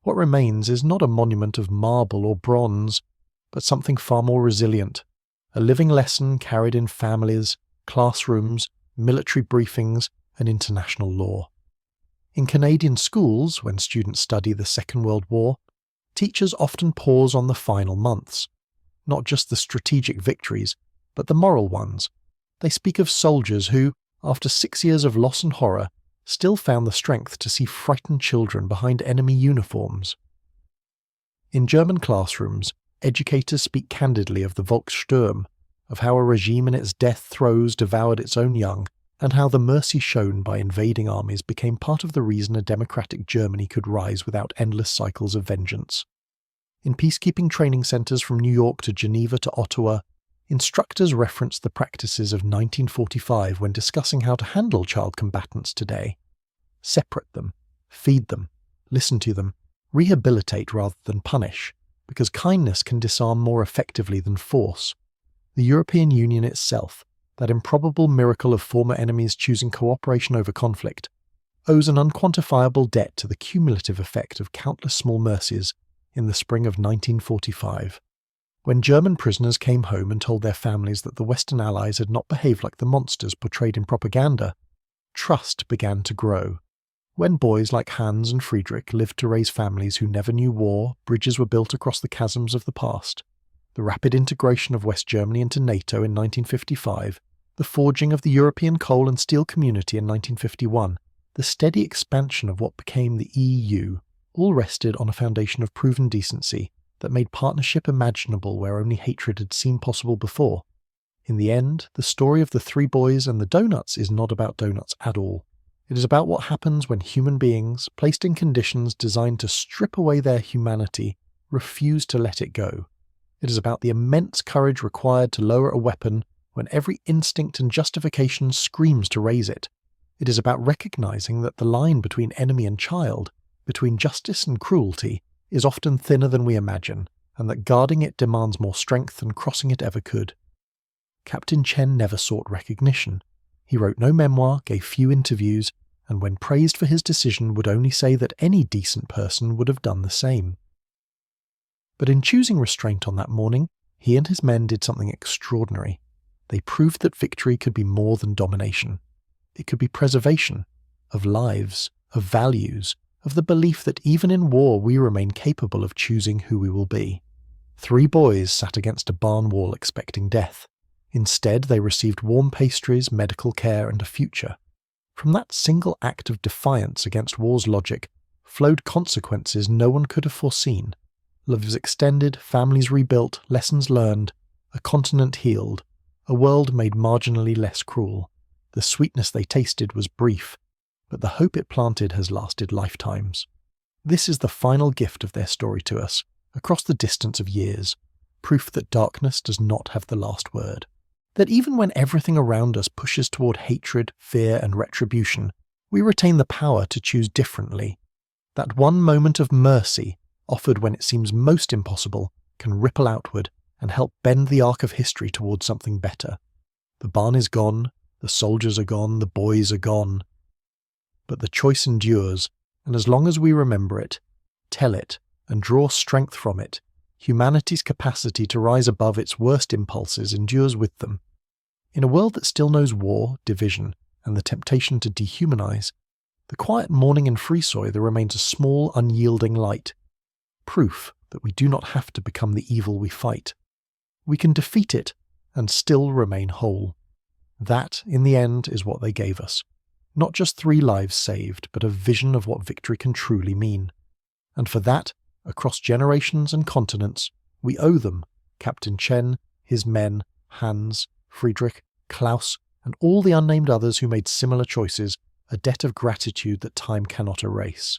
What remains is not a monument of marble or bronze, but something far more resilient, a living lesson carried in families, classrooms, military briefings, and international law. In Canadian schools, when students study the Second World War, teachers often pause on the final months, not just the strategic victories, but the moral ones. They speak of soldiers who, after 6 years of loss and horror, still found the strength to see frightened children behind enemy uniforms. In German classrooms, educators speak candidly of the Volkssturm, of how a regime in its death throes devoured its own young, and how the mercy shown by invading armies became part of the reason a democratic Germany could rise without endless cycles of vengeance. In peacekeeping training centres from New York to Geneva to Ottawa, instructors reference the practices of 1945 when discussing how to handle child combatants today. Separate them, feed them, listen to them, rehabilitate rather than punish, because kindness can disarm more effectively than force. The European Union itself, that improbable miracle of former enemies choosing cooperation over conflict, owes an unquantifiable debt to the cumulative effect of countless small mercies in the spring of 1945. When German prisoners came home and told their families that the Western Allies had not behaved like the monsters portrayed in propaganda, trust began to grow. When boys like Hans and Friedrich lived to raise families who never knew war, bridges were built across the chasms of the past. The rapid integration of West Germany into NATO in 1955, the forging of the European coal and steel community in 1951, the steady expansion of what became the EU, all rested on a foundation of proven decency that made partnership imaginable where only hatred had seemed possible before. In the end, the story of the 3 boys and the donuts is not about donuts at all. It is about what happens when human beings, placed in conditions designed to strip away their humanity, refuse to let it go. It is about the immense courage required to lower a weapon when every instinct and justification screams to raise it. It is about recognizing that the line between enemy and child, between justice and cruelty, is often thinner than we imagine, and that guarding it demands more strength than crossing it ever could. Captain Chen never sought recognition. He wrote no memoir, gave few interviews, and when praised for his decision would only say that any decent person would have done the same. But in choosing restraint on that morning, he and his men did something extraordinary. They proved that victory could be more than domination. It could be preservation of lives, of values, of the belief that even in war we remain capable of choosing who we will be. 3 boys sat against a barn wall expecting death. Instead, they received warm pastries, medical care, and a future. From that single act of defiance against war's logic flowed consequences no one could have foreseen. Lives extended, families rebuilt, lessons learned, a continent healed, a world made marginally less cruel. The sweetness they tasted was brief, but the hope it planted has lasted lifetimes. This is the final gift of their story to us, across the distance of years, proof that darkness does not have the last word. That even when everything around us pushes toward hatred, fear, and retribution, we retain the power to choose differently. That one moment of mercy, offered when it seems most impossible, can ripple outward and help bend the arc of history towards something better. The barn is gone, the soldiers are gone, the boys are gone. But the choice endures, and as long as we remember it, tell it and draw strength from it, humanity's capacity to rise above its worst impulses endures with them. In a world that still knows war, division, and the temptation to dehumanize, the quiet morning in Frisoy there remains a small, unyielding light. Proof that we do not have to become the evil we fight. We can defeat it and still remain whole. That, in the end, is what they gave us. Not just 3 lives saved, but a vision of what victory can truly mean. And for that, across generations and continents, we owe them, Captain Chen, his men, Hans, Friedrich, Klaus, and all the unnamed others who made similar choices, a debt of gratitude that time cannot erase.